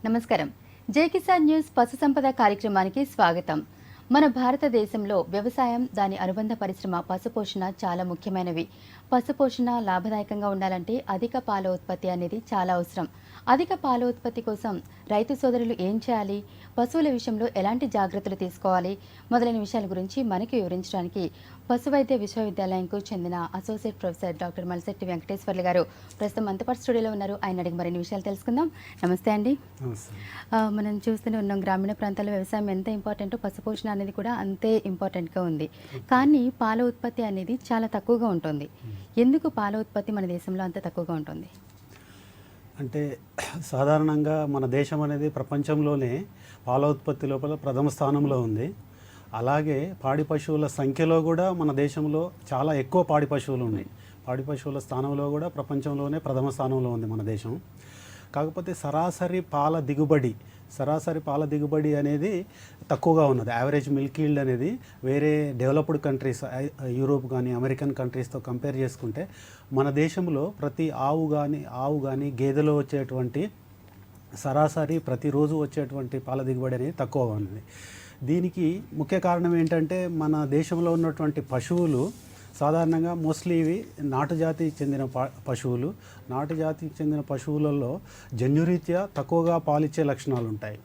నమస్కారం. జై కిసాన్ న్యూస్ పశు సంపద కార్యక్రమానికి స్వాగతం. మన భారతదేశంలో వ్యవసాయం, దాని అనుబంధ పరిశ్రమ పశుపోషణ చాలా ముఖ్యమైనవి. పశుపోషణ లాభదాయకంగా ఉండాలంటే అధిక పాల ఉత్పత్తి అనేది చాలా అవసరం. అధిక పాల ఉత్పత్తి కోసం రైతు సోదరులు ఏం చేయాలి, పశువుల విషయంలో ఎలాంటి జాగ్రత్తలు తీసుకోవాలి మొదలైన విషయాల గురించి మనకి వివరించడానికి పశువైద్య విశ్వవిద్యాలయంకు చెందిన అసోసియేట్ ప్రొఫెసర్ డాక్టర్ మల్శెట్టి వెంకటేశ్వర్లు గారు ప్రస్తుతం మంతపాటి స్టూడియోలో ఉన్నారు. ఆయన అడిగి మరిన్ని విషయాలు తెలుసుకుందాం. నమస్తే అండి. మనం చూస్తూనే ఉన్నాం, గ్రామీణ ప్రాంతాల్లో వ్యవసాయం ఎంత ఇంపార్టెంటో పశుపోషణ అనేది కూడా అంతే ఇంపార్టెంట్గా ఉంది. కానీ పాల ఉత్పత్తి అనేది చాలా తక్కువగా ఉంటుంది. ఎందుకు పాల ఉత్పత్తి మన దేశంలో అంత తక్కువగా ఉంటుంది? అంటే సాధారణంగా మన దేశం అనేది ప్రపంచంలోనే పాల ఉత్పత్తి లోపల ప్రథమ స్థానంలో ఉంది. అలాగే పాడి పశువుల సంఖ్యలో కూడా మన దేశంలో చాలా ఎక్కువ పాడి పశువులు ఉన్నాయి. పాడి పశువుల స్థానంలో కూడా ప్రపంచంలోనే ప్రథమ స్థానంలో ఉంది మన దేశం. కాకపోతే సరాసరి పాల దిగుబడి అనేది తక్కువగా ఉన్నది. యావరేజ్ మిల్క్ ఈల్డ్ అనేది వేరే డెవలప్డ్ కంట్రీస్, యూరోప్ కానీ అమెరికన్ కంట్రీస్తో కంపేర్ చేసుకుంటే మన దేశంలో ప్రతి ఆవు కానీ గేదెలో వచ్చేటువంటి సరాసరి ప్రతిరోజు వచ్చేటువంటి పాల దిగుబడి అనేది తక్కువగా ఉన్నది. దీనికి ముఖ్య కారణం ఏంటంటే మన దేశంలో ఉన్నటువంటి పశువులు సాధారణంగా మోస్ట్లీ ఇవి నాటు జాతికి చెందిన పశువులు. నాటు జాతికి చెందిన పశువులలో జన్యురీత్యా తక్కువగా పాలిచ్చే లక్షణాలు ఉంటాయి.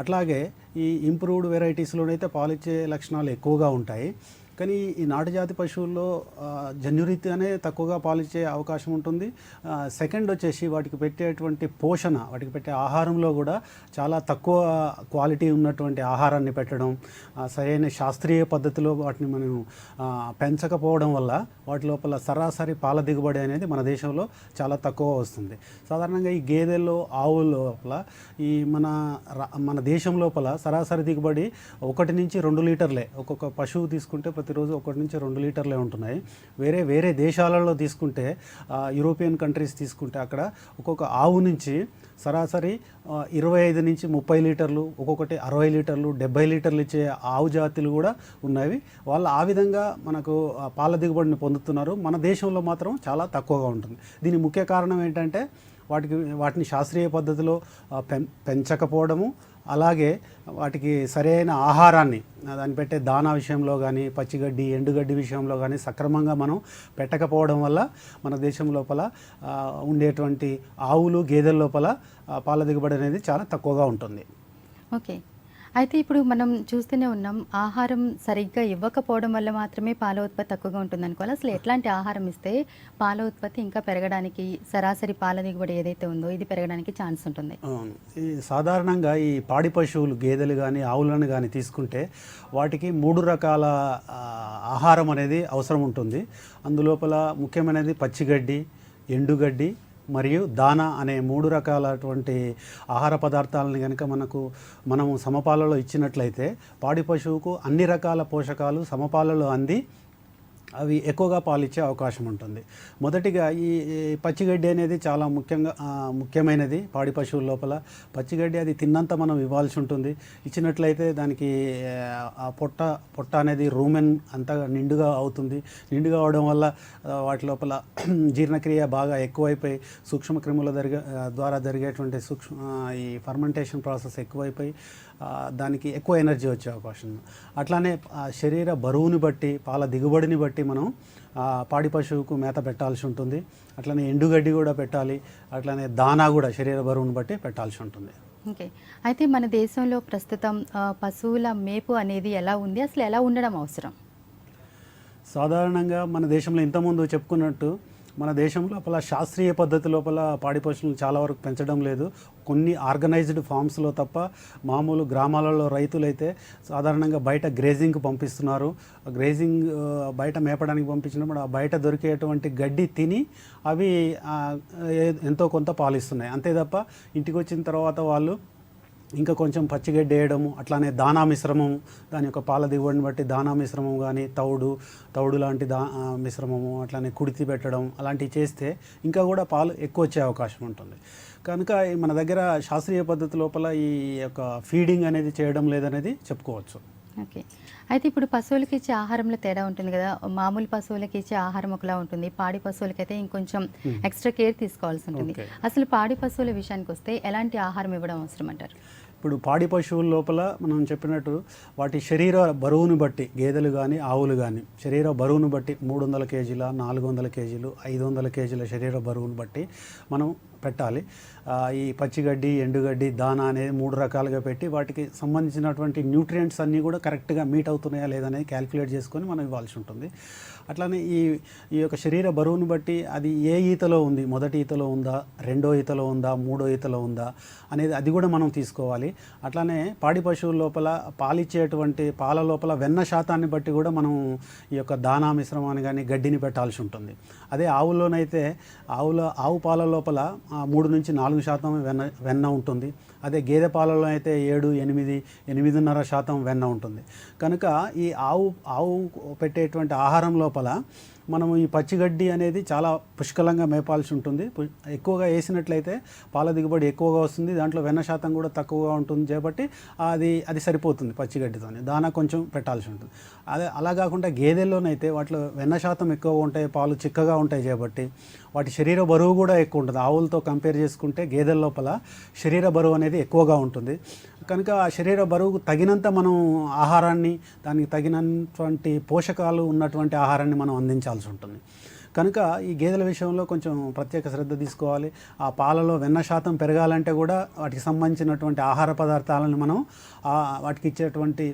అట్లాగే ఈ ఇంప్రూవ్డ్ వెరైటీస్లోనైతే పాలిచ్చే లక్షణాలు ఎక్కువగా ఉంటాయి. కానీ ఈ నాటు జాతి పశువుల్లో జన్యురీత్యానే తక్కువగా పాలిచ్చే అవకాశం ఉంటుంది. సెకండ్ వచ్చేసి వాటికి పెట్టేటువంటి పోషణ, వాటికి పెట్టే ఆహారంలో కూడా చాలా తక్కువ క్వాలిటీ ఉన్నటువంటి ఆహారాన్ని పెట్టడం, సరైన శాస్త్రీయ పద్ధతిలో వాటిని మనం పెంచకపోవడం వల్ల వాటి లోపల సరాసరి పాల దిగుబడి అనేది మన దేశంలో చాలా తక్కువ వస్తుంది. సాధారణంగా ఈ గేదెల్లో, ఆవుల లోపల ఈ మన దేశం లోపల సరాసరి దిగుబడి 1 నుంచి 2 లీటర్లే. ఒక్కొక్క పశువు తీసుకుంటే ప్రతిరోజు 1 నుంచి 2 లీటర్లే ఉంటున్నాయి. వేరే దేశాలలో తీసుకుంటే, యూరోపియన్ కంట్రీస్ తీసుకుంటే అక్కడ ఒక్కొక్క ఆవు నుంచి సరాసరి 25 నుంచి 30 లీటర్లు, ఒక్కొక్కటి 60 లీటర్లు, 70 లీటర్లు ఇచ్చే ఆవు జాతులు కూడా ఉన్నవి. వాళ్ళు ఆ విధంగా మనకు పాల దిగుబడిని పొందుతున్నారు. మన దేశంలో మాత్రం చాలా తక్కువగా ఉంటుంది. దీని ముఖ్య కారణం ఏంటంటే వాటిని శాస్త్రీయ పద్ధతిలో పెంచకపోవడము, అలాగే వాటికి సరైన ఆహారాన్ని, దాన్ని పెట్టే దానా విషయంలో కానీ, పచ్చిగడ్డి, ఎండుగడ్డి విషయంలో కానీ సక్రమంగా మనం పెట్టకపోవడం వల్ల మన దేశం లోపల ఉండేటువంటి ఆవులు, గేదెల లోపల పాల దిగుబడి అనేది చాలా తక్కువగా ఉంటుంది. ఓకే. అయితే ఇప్పుడు మనం చూస్తూనే ఉన్నాం, ఆహారం సరిగ్గా ఇవ్వకపోవడం వల్ల మాత్రమే పాల ఉత్పత్తి తక్కువగా ఉంటుంది అనుకోవాలి. అసలు ఎట్లాంటి ఆహారం ఇస్తే పాల ఉత్పత్తి ఇంకా పెరగడానికి, సరాసరి పాల దిగుబడి ఏదైతే ఉందో ఇది పెరగడానికి ఛాన్స్ ఉంటుంది? ఈ సాధారణంగా ఈ పాడి పశువులు, గేదెలు కానీ ఆవులను కానీ తీసుకుంటే వాటికి 3 రకాల ఆహారం అనేది అవసరం ఉంటుంది. అందులోపల ముఖ్యమైనది పచ్చిగడ్డి, ఎండుగడ్డి మరియు దానా అనే 3 రకాలటువంటి ఆహార పదార్థాలను కనుక మనము సమపాలలో ఇచ్చినట్లయితే పాడి పశువుకు అన్ని రకాల పోషకాలు సమపాలలో అంది అవి ఎక్కువగా పాలిచ్చే అవకాశం ఉంటుంది. మొదటిగా ఈ పచ్చిగడ్డి అనేది చాలా ముఖ్యమైనది పాడి పశువుల లోపల. పచ్చిగడ్డి అది తిన్నంత మనం ఇవ్వాల్సి ఉంటుంది. ఇచ్చినట్లయితే దానికి ఆ పొట్ట అనేది రూమెన్ అంతా నిండుగా అవుతుంది. నిండుగా అవడం వల్ల వాటి లోపల జీర్ణక్రియ బాగా ఎక్కువైపోయి సూక్ష్మక్రిముల ద్వారా జరిగేటువంటి ఈ ఫర్మెంటేషన్ ప్రాసెస్ ఎక్కువైపోయి దానికి ఎక్కువ ఎనర్జీ వచ్చే అవకాశం ఉంది. అట్లానే శరీర బరువుని బట్టి, పాల దిగుబడిని బట్టి మనం పాడి పశువుకు మేత పెట్టాల్సి ఉంటుంది. అట్లనే ఎండుగడ్డి కూడా పెట్టాలి. అట్లనే దానా కూడా శరీర బరువును బట్టి పెట్టాల్సి ఉంటుంది. ఓకే. అయితే మన దేశంలో ప్రస్తుతం పశువుల మేపు అనేది ఎలా ఉంది, అసలు ఎలా ఉండడం అవసరం? సాధారణంగా మన దేశంలో ఇంతకుముందు చెప్పుకున్నట్టు మన దేశం లోపల శాస్త్రీయ పద్ధతి లోపల పాడి పశువులను చాలా వరకు పెంచడం లేదు. కొన్ని ఆర్గనైజ్డ్ ఫామ్స్లో తప్ప మామూలు గ్రామాలలో రైతులైతే సాధారణంగా బయట గ్రేజింగ్కి పంపిస్తున్నారు. గ్రేజింగ్ బయట మేపడానికి పంపించినప్పుడు ఆ బయట దొరికేటువంటి గడ్డి తిని అవి ఎంతో కొంత పాలిస్తున్నాయి. అంతే తప్ప ఇంటికి వచ్చిన తర్వాత వాళ్ళు ఇంకా కొంచెం పచ్చిగడ్డి వేయడము, అట్లానే దానా మిశ్రమం, దాని యొక్క పాల దిగుబడిని బట్టి దానా మిశ్రమం కానీ తౌడు లాంటి మిశ్రమము, అట్లానే కుడితి పెట్టడం అలాంటివి చేస్తే ఇంకా కూడా పాలు ఎక్కువ వచ్చే అవకాశం ఉంటుంది. కనుక మన దగ్గర శాస్త్రీయ పద్ధతి లోపల ఈ యొక్క ఫీడింగ్ అనేది చేయడం లేదనేది చెప్పుకోవచ్చు. ఓకే. అయితే ఇప్పుడు పశువులకి ఇచ్చే ఆహారంలో తేడా ఉంటుంది కదా. మామూలు పశువులకి ఇచ్చే ఆహారం ఒకలా ఉంటుంది, పాడి పశువులకైతే ఇంకొంచెం ఎక్స్ట్రా కేర్ తీసుకోవాల్సి ఉంటుంది. అసలు పాడి పశువుల విషయానికి వస్తే ఎలాంటి ఆహారం ఇవ్వడం అవసరం అంటారు? ఇప్పుడు పాడి పశువుల లోపల మనం చెప్పినట్టు వాటి శరీర బరువును బట్టి, గేదెలు కానీ ఆవులు కానీ శరీర బరువును బట్టి 300 కేజీల, 400 కేజీలు, 500 కేజీల శరీర బరువును బట్టి మనం పెట్టాలి. ఈ పచ్చిగడ్డి, ఎండుగడ్డి, దానా అనేది 3 రకాలుగా పెట్టి వాటికి సంబంధించినటువంటి న్యూట్రియంట్స్ అన్నీ కూడా కరెక్ట్గా మీట్ అవుతున్నాయా లేదనేది క్యాలిక్యులేట్ చేసుకొని మనం ఇవ్వాల్సి ఉంటుంది. అట్లానే ఈ యొక్క శరీర బరువును బట్టి అది ఏ ఈతలో ఉంది, మొదటి ఈతలో ఉందా, రెండో ఈతలో ఉందా, మూడో ఈతలో ఉందా అనేది అది కూడా మనం తీసుకోవాలి. అట్లానే పాడి పశువుల లోపల పాలిచ్చేటువంటి పాల లోపల వెన్న శాతాన్ని బట్టి కూడా మనం ఈ యొక్క దానా మిశ్రమాన్ని కానీ గడ్డిని పెట్టాల్సి ఉంటుంది. అదే ఆవుల్లోనైతే ఆవు పాల లోపల 3 నుంచి 4% వెన్న ఉంటుంది. అదే గేదె పాలలో అయితే 7, 8, 8.5% వెన్న ఉంటుంది. కనుక ఈ ఆవు పెట్టేటువంటి ఆహారం లోపల మనము ఈ పచ్చిగడ్డి అనేది చాలా పుష్కలంగా మేపాల్సి ఉంటుంది. ఎక్కువగా వేసినట్లయితే పాల దిగుబడి ఎక్కువగా వస్తుంది, దాంట్లో వెన్న శాతం కూడా తక్కువగా ఉంటుంది కాబట్టి అది సరిపోతుంది. పచ్చిగడ్డితో దానా కొంచెం పెట్టాల్సి ఉంటుంది. అలా కాకుండా గేదెల్లోనైతే వాటిలో వెన్న శాతం ఎక్కువగా ఉంటాయి, పాలు చిక్కగా ఉంటాయి కాబట్టి వాటి శరీర బరువు కూడా ఎక్కువ ఉంటుంది. ఆవులతో కంపేర్ చేసుకుంటే గేదెల లోపల శరీర బరువు అనేది ఎక్కువగా ఉంటుంది. కనుక ఆ శరీర బరువుకు తగినంత మనం ఆహారాన్ని, దానికి తగినటువంటి పోషకాలు ఉన్నటువంటి ఆహారాన్ని మనం అందించాల్సి ఉంటుంది. కనుక ఈ గేదెల విషయంలో కొంచెం ప్రత్యేక శ్రద్ధ తీసుకోవాలి. ఆ పాలలో వెన్న శాతం పెరగాలంటే కూడా వాటికి సంబంధించినటువంటి ఆహార పదార్థాలను మనం వాటికి ఇచ్చేటువంటి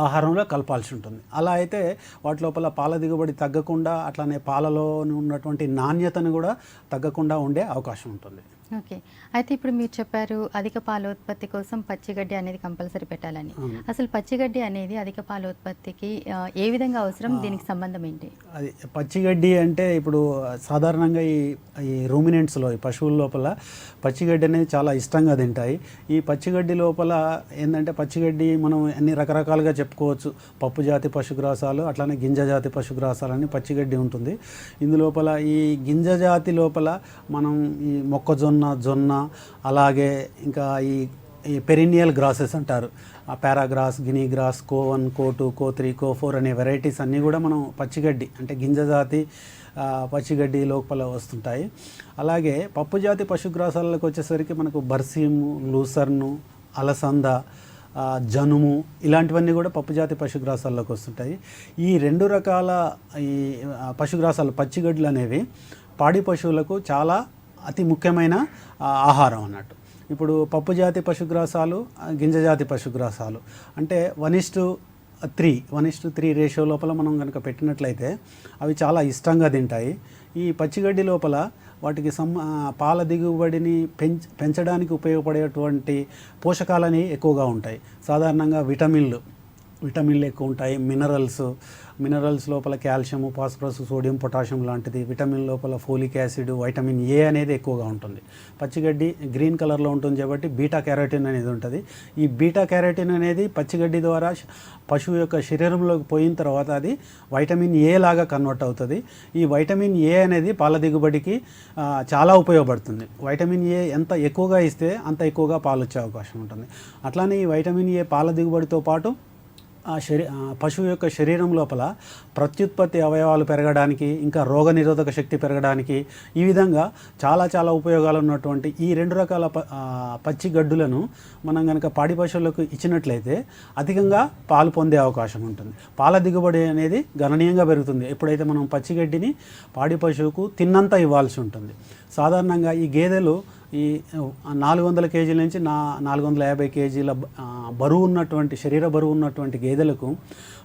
ఆహారంలో కలపాల్సి ఉంటుంది. అలా అయితే వాటి లోపల పాల దిగుబడి తగ్గకుండా, అట్లానే పాలలో ఉన్నటువంటి నాణ్యతను కూడా తగ్గకుండా ఉండే అవకాశం ఉంటుంది. ఓకే. అయితే ఇప్పుడు మీరు చెప్పారు అధిక పాల ఉత్పత్తి కోసం పచ్చిగడ్డి అనేది కంపల్సరీ పెట్టాలని. అసలు పచ్చిగడ్డి అనేది అధిక పాల ఉత్పత్తికి ఏ విధంగా అవసరం, దీనికి సంబంధం ఏంటి? అది పచ్చిగడ్డి అంటే ఇప్పుడు సాధారణంగా ఈ రూమినెంట్స్లో, ఈ పశువుల లోపల పచ్చిగడ్డి అనేది చాలా ఇష్టంగా తింటాయి. ఈ పచ్చిగడ్డి లోపల ఏంటంటే పచ్చిగడ్డి మనం అన్ని రకరకాలుగా చెప్పుకోవచ్చు. పప్పు జాతి పశుగ్రాసాలు, అట్లానే గింజ జాతి పశుగ్రాసాలు అని పచ్చిగడ్డి ఉంటుంది. ఇందులోపల ఈ గింజ జాతి లోపల మనం ఈ మొక్కజొన్న, జొన్న, అలాగే ఇంకా ఈ పెరినియల్ గ్రాసెస్ అంటారు, ఆ పారాగ్రాస్, గినీ గ్రాస్, కో1, కో2, కో3, కో4 అనే వెరైటీస్ అన్నీ కూడా మనం పచ్చిగడ్డి అంటే గింజ జాతి పచ్చిగడ్డి లోపల వస్తుంటాయి. అలాగే పప్పు జాతి పశుగ్రాసాలకు వచ్చేసరికి మనకు బర్సీము, లూసర్ను, అలసంద, జనుము ఇలాంటివన్నీ కూడా పప్పు జాతి పశుగ్రాసాల్లోకి వస్తుంటాయి. ఈ 2 రకాల ఈ పశుగ్రాసాలు, పచ్చిగడ్డలు అనేవి పాడి పశువులకు చాలా అతి ముఖ్యమైన ఆహారం అన్నట్టు. ఇప్పుడు పప్పు జాతి పశుగ్రాసాలు, గింజ జాతి పశుగ్రాసాలు అంటే 1:3 రేషియో లోపల మనం కనుక పెట్టినట్లయితే అవి చాలా ఇష్టంగా తింటాయి. ఈ పచ్చిగడ్డి లోపల వాటికి పాల దిగుబడిని పెంచడానికి ఉపయోగపడేటువంటి పోషకాలని ఎక్కువగా ఉంటాయి. సాధారణంగా విటమిన్లు ఎక్కువ ఉంటాయి. మినరల్స్ లోపల కాల్షియము, ఫాస్ఫరస్, సోడియం, పొటాషియం లాంటిది. విటమిన్ లోపల ఫోలిక్ యాసిడ్, వైటమిన్ ఏ అనేది ఎక్కువగా ఉంటుంది. పచ్చిగడ్డి గ్రీన్ కలర్లో ఉంటుంది కాబట్టి బీటా క్యారోటిన్ అనేది ఉంటుంది. ఈ బీటా క్యారోటిన్ అనేది పచ్చిగడ్డి ద్వారా పశువు యొక్క శరీరంలోకి పోయిన తర్వాత అది వైటమిన్ ఏ లాగా కన్వర్ట్ అవుతుంది. ఈ వైటమిన్ ఏ అనేది పాల దిగుబడికి చాలా ఉపయోగపడుతుంది. వైటమిన్ ఏ ఎంత ఎక్కువగా ఇస్తే అంత ఎక్కువగా పాలు వచ్చే అవకాశం ఉంటుంది. అట్లానే ఈ వైటమిన్ ఏ పాల దిగుబడితో పాటు పశువు యొక్క శరీరం లోపల ప్రత్యుత్పత్తి అవయవాలు పెరగడానికి, ఇంకా రోగనిరోధక శక్తి పెరగడానికి, ఈ విధంగా చాలా ఉపయోగాలు ఉన్నటువంటి ఈ 2 రకాల పచ్చి గడ్డులను మనం కనుక పాడి పశువులకు ఇచ్చినట్లయితే అధికంగా పాలు పొందే అవకాశం ఉంటుంది. పాల దిగుబడి అనేది గణనీయంగా పెరుగుతుంది ఎప్పుడైతే మనం పచ్చిగడ్డిని పాడి పశువుకు తిన్నంత ఇవ్వాల్సి ఉంటుంది. సాధారణంగా ఈ గేదెలు ఈ 400 కేజీల నుంచి 450 కేజీల శరీర బరువు ఉన్నటువంటి గేదెలకు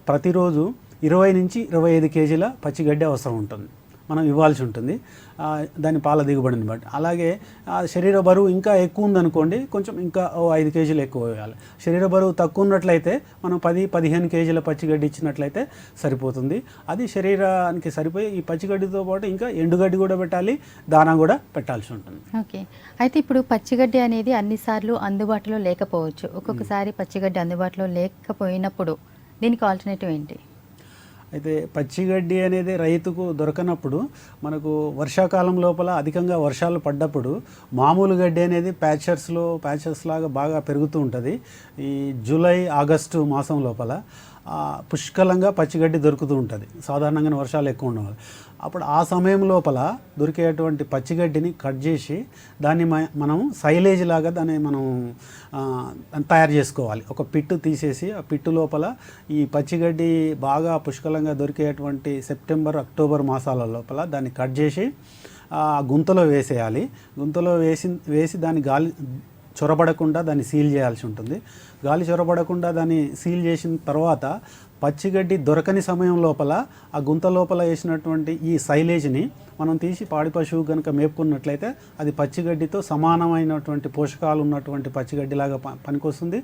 ప్రతిరోజు 20 నుంచి 25 కేజీల పచ్చిగడ్డి అవసరం ఉంటుంది. మనం ఇవ్వాల్సి ఉంటుంది దాని పాల దిగుబడిని బట్టి. అలాగే శరీర బరువు ఇంకా ఎక్కువ ఉందనుకోండి, కొంచెం ఇంకా 5 కేజీలు ఎక్కువ ఇవ్వాలి. శరీర బరువు తక్కువ ఉన్నట్లయితే మనం 10-15 కేజీల పచ్చిగడ్డి ఇచ్చినట్లయితే సరిపోతుంది. అది శరీరానికి సరిపోయి ఈ పచ్చిగడ్డితో పాటు ఇంకా ఎండుగడ్డి కూడా పెట్టాలి, దానా కూడా పెట్టాల్సి ఉంటుంది. ఓకే. అయితే ఇప్పుడు పచ్చిగడ్డి అనేది అన్నిసార్లు అందుబాటులో లేకపోవచ్చు. ఒక్కొక్కసారి పచ్చిగడ్డి అందుబాటులో లేకపోయినప్పుడు దీనికి ఆల్టర్నేటివ్ ఏంటి? అయితే పచ్చిగడ్డి అనేది రైతుకు దొరకనప్పుడు మనకు వర్షాకాలం లోపల అధికంగా వర్షాలు పడ్డప్పుడు మామూలు గడ్డి అనేది ప్యాచెస్ లాగా బాగా పెరుగుతూ ఉంటుంది. ఈ జూలై ఆగస్టు మాసం లోపల పుష్కలంగా పచ్చిగడ్డి దొరుకుతూ ఉంటుంది, సాధారణంగా వర్షాలు ఎక్కువ ఉండడం. అప్పుడు ఆ సమయం లోపల దొరికేటువంటి పచ్చిగడ్డిని కట్ చేసి దాన్ని మనం సైలేజ్ లాగా దాన్ని మనం తయారు చేసుకోవాలి. ఒక పిట్టు తీసేసి ఆ పిట్టు లోపల ఈ పచ్చిగడ్డి బాగా పుష్కలంగా దొరికేటువంటి సెప్టెంబర్ అక్టోబర్ మాసాల లోపల దాన్ని కట్ చేసి గుంతలో వేసేయాలి. గుంతలో వేసి దాన్ని గాలి చొరబడకుండా దాన్ని సీల్ చేయాల్సి ఉంటుంది. గాలి చొరబడకుండా దాన్ని సీల్ చేసిన తర్వాత పచ్చిగడ్డి దొరకని సమయం లోపల ఆ గుంత లోపల వేసినటువంటి ఈ సైలేజ్ని మనం తీసి పాడి పశువు కనుక మేపుకున్నట్లయితే అది పచ్చిగడ్డితో సమానమైనటువంటి పోషకాలు ఉన్నటువంటి పచ్చిగడ్డిలాగా పనికొస్తుంది.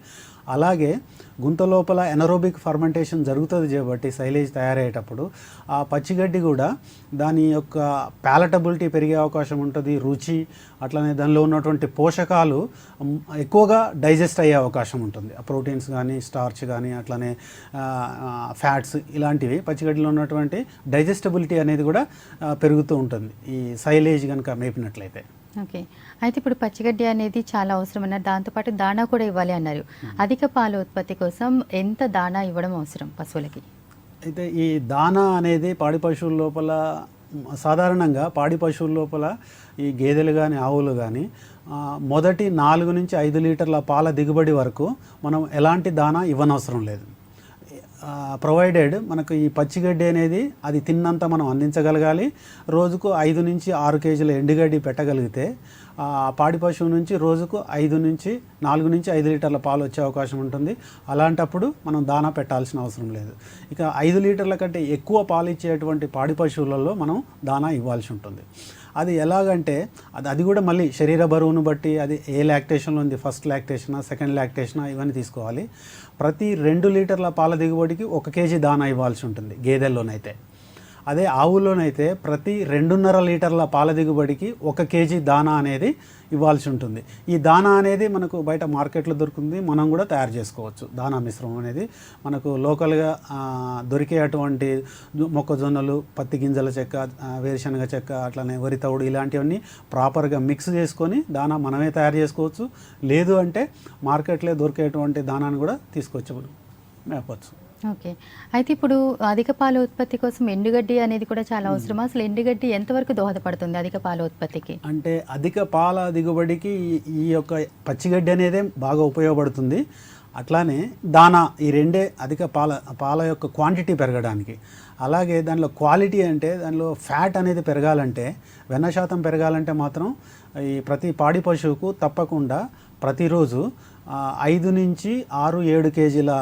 అలాగే గుంత లోపల ఎనరోబిక్ ఫర్మెంటేషన్ జరుగుతుంది కాబట్టి సైలేజ్ తయారయ్యేటప్పుడు ఆ పచ్చిగడ్డి కూడా దాని యొక్క ప్యాలటబిలిటీ పెరిగే అవకాశం ఉంటుంది, రుచి, అట్లనే దానిలో ఉన్నటువంటి పోషకాలు ఎక్కువగా డైజెస్ట్ అయ్యే అవకాశం ఉంటుంది. ప్రోటీన్స్ కానీ, స్టార్చ్ కానీ, అట్లనే ఫ్యాట్స్, ఇలాంటివి పచ్చిగడ్డిలో ఉన్నటువంటి డైజెస్టబిలిటీ అనేది కూడా పెరుగుతూ ఉంటుంది ఈ సైలేజ్ కనుక మేపినట్లయితే. ఓకే. అయితే ఇప్పుడు పచ్చిగడ్డి అనేది చాలా అవసరం అన్నారు, దాంతోపాటు దానా కూడా ఇవ్వాలి అన్నారు. అధిక పాల ఉత్పత్తి కోసం ఎంత దానా ఇవ్వడం అవసరం పశువులకి? అయితే ఈ దానా అనేది పాడి పశువుల లోపల సాధారణంగా పాడి పశువుల లోపల ఈ గేదెలు కానీ ఆవులు కానీ మొదటి 4 నుంచి 5 లీటర్ల పాల దిగుబడి వరకు మనం ఎలాంటి దానా ఇవ్వనవసరం లేదు. ప్రొవైడెడ్ మనకు ఈ పచ్చిగడ్డి అనేది అది తిన్నంత మనం అందించగలగాలి. రోజుకు 5 నుంచి 6 కేజీల ఎండుగడ్డి పెట్టగలిగితే పాడి పశువు నుంచి రోజుకు 4 నుంచి 5 లీటర్ల పాలు వచ్చే అవకాశం ఉంటుంది. అలాంటప్పుడు మనం దానా పెట్టాల్సిన అవసరం లేదు. ఇక 5 లీటర్ల కంటే ఎక్కువ పాలు ఇచ్చేటువంటి పాడి పశువులలో మనం దానా ఇవ్వాల్సి ఉంటుంది. అది ఎలాగంటే అది కూడా మళ్ళీ శరీర బరువును బట్టి అది ఏ లాక్టేషన్లో ఉంది, ఫస్ట్ లాక్టేషనా, సెకండ్ లాక్టేషనా, ఇవన్నీ తీసుకోవాలి. ప్రతి 2 లీటర్ల పాల దిగుబడికి 1 కేజీ దానా ఇవ్వాల్సి ఉంటుంది గేదెల్లోనైతే. అదే ఆవుల్లోనైతే ప్రతి 2.5 లీటర్ల పాల దిగుబడికి 1 కేజీ దానా అనేది ఇవ్వాల్సి ఉంటుంది. ఈ దానా అనేది మనకు బయట మార్కెట్లో దొరుకుతుంది, మనం కూడా తయారు చేసుకోవచ్చు. దానా మిశ్రమం అనేది మనకు లోకల్గా దొరికే అటువంటి మొక్కజొన్నలు, పత్తి గింజల చెక్క, వేరుశనగ చెక్క, అట్లనే వరి తవుడు, ఇలాంటివన్నీ ప్రాపర్గా మిక్స్ చేసుకొని దానా మనమే తయారు చేసుకోవచ్చు. లేదు అంటే మార్కెట్లో దొరికేటువంటి దానాను కూడా తీసుకొచ్చి మేపచ్చు. ఓకే. అయితే ఇప్పుడు అధిక పాల ఉత్పత్తి కోసం ఎండుగడ్డి అనేది కూడా చాలా అవసరం. అసలు ఎండుగడ్డి ఎంతవరకు దోహదపడుతుంది అధిక పాల ఉత్పత్తికి? అంటే అధిక పాల దిగుబడికి ఈ యొక్క పచ్చిగడ్డి అనేదే బాగా ఉపయోగపడుతుంది. అట్లానే దానా, ఈ రెండే అధిక పాల యొక్క క్వాంటిటీ పెరగడానికి. అలాగే దానిలో క్వాలిటీ అంటే దానిలో ఫ్యాట్ అనేది పెరగాలంటే, వెన్న శాతం పెరగాలంటే మాత్రం ఈ ప్రతి పాడి పశువుకు తప్పకుండా ప్రతిరోజు 5 నుంచి 6-7 కేజీల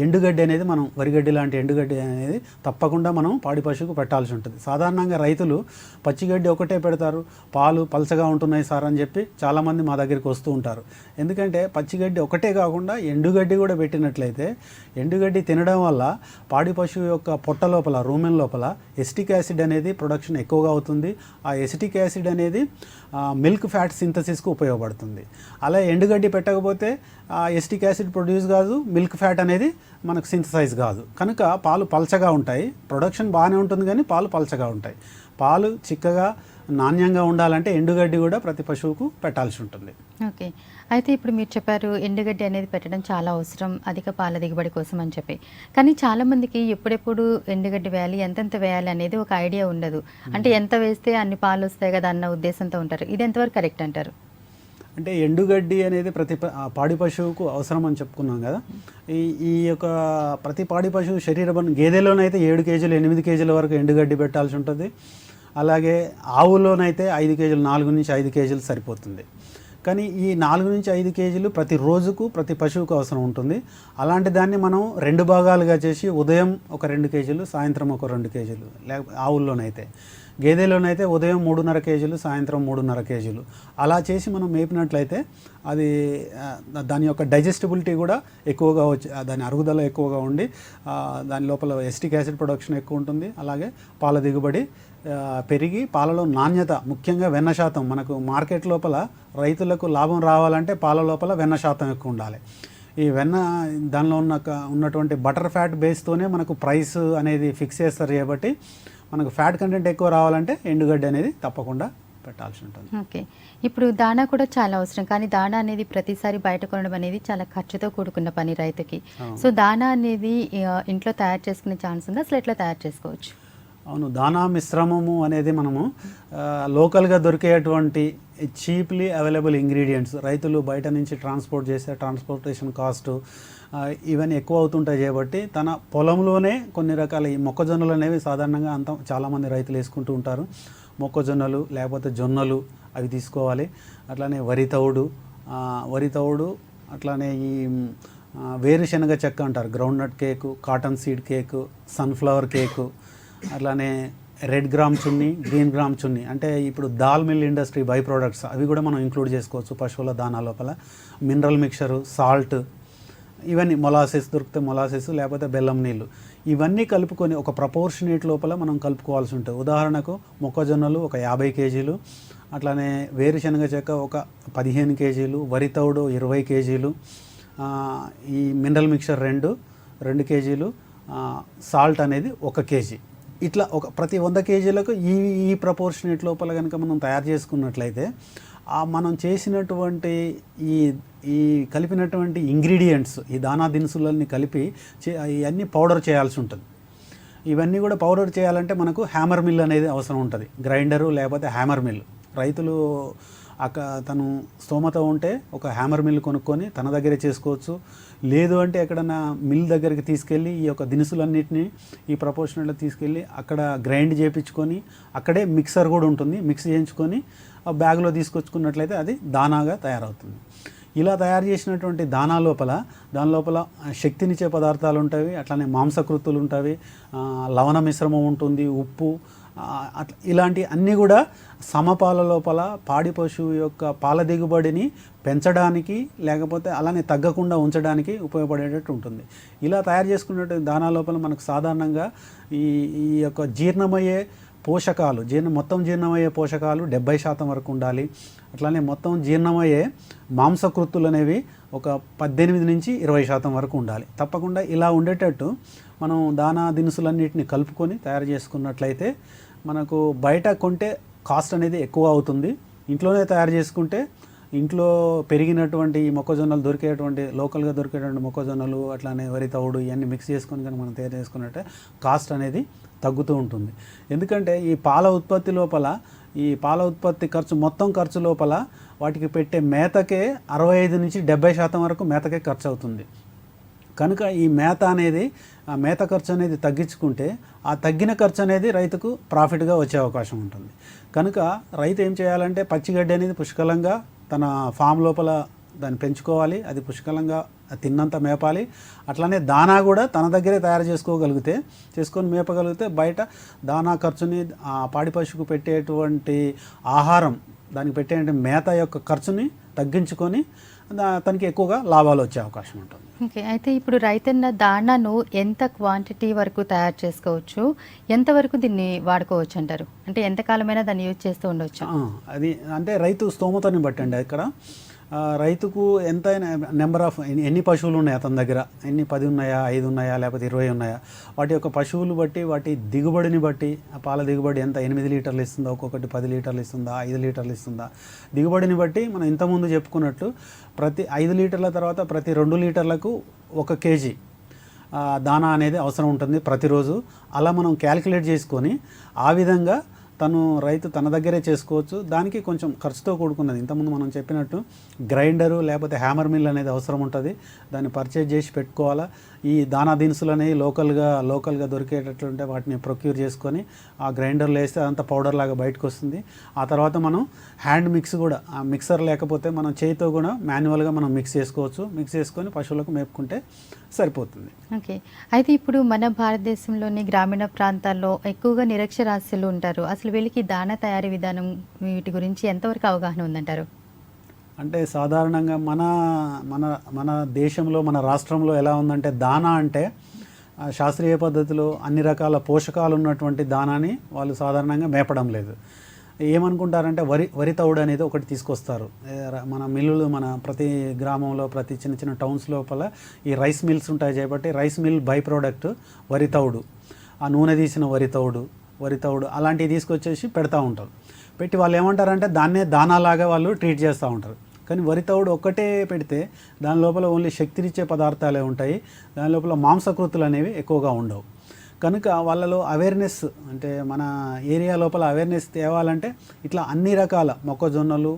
ఎండుగడ్డి అనేది మనం వరిగడ్డి లాంటి ఎండుగడ్డి అనేది తప్పకుండా మనం పాడి పశువుకు పెట్టాల్సి ఉంటుంది. సాధారణంగా రైతులు పచ్చిగడ్డి ఒకటే పెడతారు, పాలు పలచగా ఉంటున్నాయి సార్ అని చెప్పి చాలామంది మా దగ్గరికి వస్తూ ఉంటారు. ఎందుకంటే పచ్చిగడ్డి ఒకటే కాకుండా ఎండుగడ్డి కూడా పెట్టినట్లయితే ఎండుగడ్డి తినడం వల్ల పాడి పశువు యొక్క పొట్ట లోపల, రూమెన్ లోపల ఎసిటిక్ యాసిడ్ అనేది ప్రొడక్షన్ ఎక్కువగా అవుతుంది. ఆ ఎసిటిక్ యాసిడ్ అనేది మిల్క్ ఫ్యాట్ సింథసిస్కు ఉపయోగపడుతుంది. అలా ఎండుగడ్డి పెట్టకపోతే ఎసిటిక్ యాసిడ్ ప్రొడ్యూస్ కాదు, మిల్క్ ఫ్యాట్ అనేది మనకు సింథసైజ్ కాదు. కనుక పాలు పల్చగా ఉంటాయి, ప్రొడక్షన్ బాగానే ఉంటుంది కానీ పాలు పల్చగా ఉంటాయి. పాలు చిక్కగా నాణ్యంగా ఉండాలంటే ఎండుగడ్డి కూడా ప్రతి పశువుకు పెట్టాల్సి ఉంటుంది. ఓకే. అయితే ఇప్పుడు మీరు చెప్పారు ఎండుగడ్డి అనేది పెట్టడం చాలా అవసరం అధిక పాల దిగుబడి కోసం అని చెప్పి. కానీ చాలామందికి ఎప్పుడెప్పుడు ఎండుగడ్డి వేయాలి, ఎంతెంత వేయాలి అనేది ఒక ఐడియా ఉండదు. అంటే ఎంత వేస్తే అన్ని పాలు వస్తాయి కదా అన్న ఉద్దేశంతో ఉంటారు. ఇది ఎంతవరకు కరెక్ట్ అంటారు? అంటే ఎండుగడ్డి అనేది ప్రతి పాడి పశువుకు అవసరం అని చెప్పుకున్నాం కదా. ఈ యొక్క ప్రతి పాడి పశువు శరీర బరువు గేదెలోనైతే 7 కేజీలు 8 కేజీల వరకు ఎండుగడ్డి పెట్టాల్సి ఉంటుంది. అలాగే ఆవులోనైతే 5 కేజీలు, 4 నుంచి 5 కేజీలు సరిపోతుంది. కానీ ఈ 4 నుంచి 5 కేజీలు ప్రతి రోజుకు ప్రతి పశువుకు అవసరం ఉంటుంది. అలాంటి దాన్ని మనం 2 భాగాలుగా చేసి ఉదయం ఒక 2 కేజీలు, సాయంత్రం ఒక 2 కేజీలు, లేకపోతే ఆవుల్లోనైతే. గేదెలోనైతే ఉదయం 3.5 కేజీలు, సాయంత్రం 3.5 కేజీలు అలా చేసి మనం మేపినట్లయితే అది దాని యొక్క డైజెస్టిబిలిటీ కూడా ఎక్కువగా వచ్చి దాని అరుగుదల ఎక్కువగా ఉండి దాని లోపల ఎస్టిక్ యాసిడ్ ప్రొడక్షన్ ఎక్కువ ఉంటుంది. అలాగే పాల దిగుబడి పెరిగి పాలలో నాణ్యత, ముఖ్యంగా వెన్న శాతం, మనకు మార్కెట్ లోపల రైతులకు లాభం రావాలంటే పాల లోపల వెన్న శాతం ఎక్కువ ఉండాలి. ఈ వెన్న దానిలో ఉన్నటువంటి బటర్ ఫ్యాట్ బేస్తోనే మనకు ప్రైస్ అనేది ఫిక్స్ చేస్తారు కాబట్టి మనకు ఫ్యాట్ కంటెంట్ ఎక్కువ రావాలంటే ఎండుగడ్డి అనేది తప్పకుండా పెట్టాల్సి ఉంటుంది. ఓకే, ఇప్పుడు దానా కూడా చాలా అవసరం, కానీ దానా అనేది ప్రతిసారి బయట కొనడం అనేది చాలా ఖర్చుతో కూడుకున్న పని రైతుకి. సో దానా అనేది ఇంట్లో తయారు చేసుకునే ఛాన్స్ ఉందా, అసలు ఎట్లా తయారు చేసుకోవచ్చు? అవును, దానా మిశ్రమము అనేది మనము లోకల్గా దొరికేటువంటి చీప్లీ అవైలబుల్ ఇంగ్రీడియంట్స్, రైతులు బయట నుంచి ట్రాన్స్పోర్ట్ చేసే ట్రాన్స్పోర్టేషన్ కాస్ట్ ఇవన్నీ ఎక్కువ అవుతుంటాయి కాబట్టి తన పొలంలోనే కొన్ని రకాల ఈ మొక్కజొన్నలు అనేవి సాధారణంగా చాలామంది రైతులు వేసుకుంటూ ఉంటారు. మొక్కజొన్నలు లేకపోతే జొన్నలు అవి తీసుకోవాలి. అట్లానే వరి తవుడు, అట్లానే ఈ వేరుశనగ చెక్క అంటారు, groundnut cake, cotton seed cake, sunflower cake, అట్లానే రెడ్ గ్రామ్ చున్నీ, గ్రీన్ గ్రామ్ చున్నీ, అంటే ఇప్పుడు dal mill industry by products అవి కూడా మనం ఇంక్లూడ్ చేసుకోవచ్చు పశువుల దానా లోపల. మినరల్ మిక్చరు, సాల్ట్, ఇవన్నీ మొలాసెస్ దొరికితే మొలాసెస్, లేకపోతే బెల్లం నీళ్ళు, ఇవన్నీ కలుపుకొని ఒక ప్రపోర్షనేట్ లోపల మనం కలుపుకోవాల్సి ఉంటుంది. ఉదాహరణకు మొక్కజొన్నలు ఒక 50 కేజీలు, అట్లానే వేరుశనగ చెక్క ఒక 15 కేజీలు, వరి తౌడు 20 కేజీలు, ఈ మినరల్ మిక్చర్ 2 కేజీలు, సాల్ట్ అనేది 1 కేజీ, ఇట్లా ప్రతి 100 కేజీలకు ఈ ప్రపోర్షనేట్ లోపల కనుక మనం తయారు చేసుకున్నట్లయితే మనం చేసినటువంటి ఈ కలిపినటువంటి ఇంగ్రీడియంట్స్, ఈ దానా దినుసులన్నీ కలిపి ఇవన్నీ పౌడర్ చేయాల్సి ఉంటుంది. ఇవన్నీ కూడా పౌడర్ చేయాలంటే మనకు హ్యామర్ మిల్ అనేది అవసరం ఉంటుంది, గ్రైండరు లేకపోతే హ్యామర్ మిల్. రైతులు తను స్తోమత ఉంటే ఒక హ్యామర్ మిల్ కొనుక్కొని తన దగ్గరే చేసుకోవచ్చు. లేదు అంటే ఎక్కడన్నా మిల్ దగ్గరికి తీసుకెళ్ళి ఈ యొక్క దినుసులన్నింటినీ ఈ ప్రపోర్షనల్లో తీసుకెళ్ళి అక్కడ గ్రైండ్ చేయించుకొని అక్కడే మిక్సర్ కూడా ఉంటుంది, మిక్స్ చేయించుకొని ఆ బ్యాగ్లో తీసుకొచ్చుకున్నట్లయితే అది దానాగా తయారవుతుంది. ఇలా తయారు చేసినటువంటి దాని లోపల శక్తినిచ్చే పదార్థాలు ఉంటాయి, అట్లానే మాంసకృతులు ఉంటాయి, లవణ మిశ్రమం ఉంటుంది, ఉప్పు, ఇలాంటి అన్నీ కూడా సమపాల లోపల పాడి పశువు యొక్క పాల దిగుబడిని పెంచడానికి లేకపోతే అలానే తగ్గకుండా ఉంచడానికి ఉపయోగపడేటట్టు ఉంటుంది. ఇలా తయారు చేసుకున్నట్టు దానా లోపల మనకు సాధారణంగా ఈ యొక్క జీర్ణమయ్యే పోషకాలు, మొత్తం జీర్ణమయ్యే పోషకాలు 70% వరకు ఉండాలి. అట్లానే మొత్తం జీర్ణమయ్యే మాంసకృతులు అనేవి ఒక 18 నుంచి 20% వరకు ఉండాలి. తప్పకుండా ఇలా ఉండేటట్టు మనం దానా దినుసులన్నింటినీ కలుపుకొని తయారు చేసుకున్నట్లయితే మనకు బయట కొంటే కాస్ట్ అనేది ఎక్కువ అవుతుంది. ఇంట్లోనే తయారు చేసుకుంటే ఇంట్లో పెరిగినటువంటి ఈ మొక్కజొన్నలు లోకల్గా దొరికేటువంటి మొక్కజొన్నలు, అట్లానే వరి తవుడు, ఇవన్నీ మిక్స్ చేసుకొని కనుక మనం తయారు చేసుకున్నట్టే కాస్ట్ అనేది తగ్గుతూ ఉంటుంది. ఎందుకంటే ఈ పాల ఉత్పత్తి ఖర్చు, మొత్తం ఖర్చు లోపల వాటికి పెట్టే మేతకే 65 నుంచి 70% వరకు మేతకే ఖర్చు అవుతుంది. కనుక ఈ మేత ఖర్చు అనేది తగ్గించుకుంటే ఆ తగ్గిన ఖర్చు అనేది రైతుకు ప్రాఫిట్గా వచ్చే అవకాశం ఉంటుంది. కనుక రైతు ఏం చేయాలంటే పచ్చిగడ్డి అనేది పుష్కలంగా తన ఫామ్ లోపల దాన్ని పెంచుకోవాలి, అది పుష్కలంగా తిన్నంత మేపాలి. అట్లానే దానా కూడా తన దగ్గరే తయారు చేసుకొని మేపగలిగితే బయట దానా ఖర్చుని, పాడి పశువుకు పెట్టేటువంటి ఆహారం, దానికి పెట్టే మేత యొక్క ఖర్చుని తగ్గించుకొని తనకి ఎక్కువగా లాభాలు వచ్చే అవకాశం ఉంటుంది. ఓకే, అయితే ఇప్పుడు రైతన్న దానాను ఎంత క్వాంటిటీ వరకు తయారు చేసుకోవచ్చు, ఎంతవరకు దీన్ని వాడుకోవచ్చు అంటారు? అంటే ఎంతకాలమైనా దాన్ని యూజ్ చేస్తూ ఉండవచ్చు? అది అంటే రైతు స్తోమతని బట్టి అండి. ఇక్కడ రైతుకు ఎంతైనా నెంబర్ ఆఫ్ ఎన్ని పశువులు ఉన్నాయి అతని దగ్గర, 10 ఉన్నాయా, 5 ఉన్నాయా, లేకపోతే 20 ఉన్నాయా, వాటి యొక్క పశువులు బట్టి, వాటి దిగుబడిని బట్టి, ఆ పాల దిగుబడి ఎంత 8 లీటర్లు ఇస్తుందా, ఒక్కొక్కటి 10 లీటర్లు ఇస్తుందా, 5 లీటర్లు ఇస్తుందా, దిగుబడిని బట్టి మనం ఇంతకుముందు చెప్పుకున్నట్టు ప్రతి 5 లీటర్ల తర్వాత ప్రతి 2 లీటర్లకు 1 కేజీ దానా అనేది అవసరం ఉంటుంది ప్రతిరోజు. అలా మనం క్యాలిక్యులేట్ చేసుకొని ఆ విధంగా రైతు తన దగ్గరే చేసుకోవచ్చు. దానికి కొంచెం ఖర్చుతో కూడుకున్నది. ఇంతకుముందు మనం చెప్పినట్టు గ్రైండరు లేకపోతే హ్యామర్ మిల్ అనేది అవసరం ఉంటుంది, దాన్ని పర్చేజ్ చేసి పెట్టుకోవాలా. ఈ దానా దినుసులు అనేవి లోకల్గా దొరికేటట్లుంటే వాటిని ప్రొక్యూర్ చేసుకొని ఆ గ్రైండర్లో వేస్తే అదంతా పౌడర్ లాగా బయటకు వస్తుంది. ఆ తర్వాత మనం హ్యాండ్ మిక్స్ కూడా, ఆ మిక్సర్ లేకపోతే మనం చేతితో కూడా మాన్యువల్గా మనం మిక్స్ చేసుకోవచ్చు. మిక్స్ చేసుకొని పశువులకు మేపుకుంటే సరిపోతుంది. ఓకే, అయితే ఇప్పుడు మన భారతదేశంలోని గ్రామీణ ప్రాంతాల్లో ఎక్కువగా నిరక్షరాస్యులు ఉంటారు. అసలు అసలు వీళ్ళకి దాణా తయారీ విధానం వీటి గురించి ఎంతవరకు అవగాహన ఉందంటారు? అంటే సాధారణంగా మన మన మన దేశంలో మన రాష్ట్రంలో ఎలా ఉందంటే దానా అంటే శాస్త్రీయ పద్ధతిలో అన్ని రకాల పోషకాలు ఉన్నటువంటి దానాని వాళ్ళు సాధారణంగా మేపడం లేదు. ఏమనుకుంటారంటే వరి తవుడు అనేది ఒకటి తీసుకొస్తారు. మన మిల్లులు మన ప్రతి గ్రామంలో ప్రతి చిన్న చిన్న టౌన్స్ లోపల ఈ రైస్ మిల్స్ ఉంటాయి కాబట్టి రైస్ మిల్ బై ప్రోడక్ట్ వరి తవుడు, ఆ నూనె తీసిన వరి తవుడు అలాంటివి తీసుకొచ్చేసి పెడతా ఉంటారు. పెట్టి వాళ్ళు ఏమంటారంటే దాన్నే దానాలాగా వాళ్ళు ట్రీట్ చేస్తూ ఉంటారు. కానీ వరి తవుడు ఒక్కటే పెడితే దాని లోపల ఓన్లీ శక్తినిచ్చే పదార్థాలే ఉంటాయి, దాని లోపల మాంసకృతులు అనేవి ఎక్కువగా ఉండవు. కనుక వాళ్ళలో అవేర్నెస్ అంటే మన ఏరియా లోపల అవేర్నెస్ తేవాలంటే ఇట్లా అన్ని రకాల మొక్కజొన్నలు,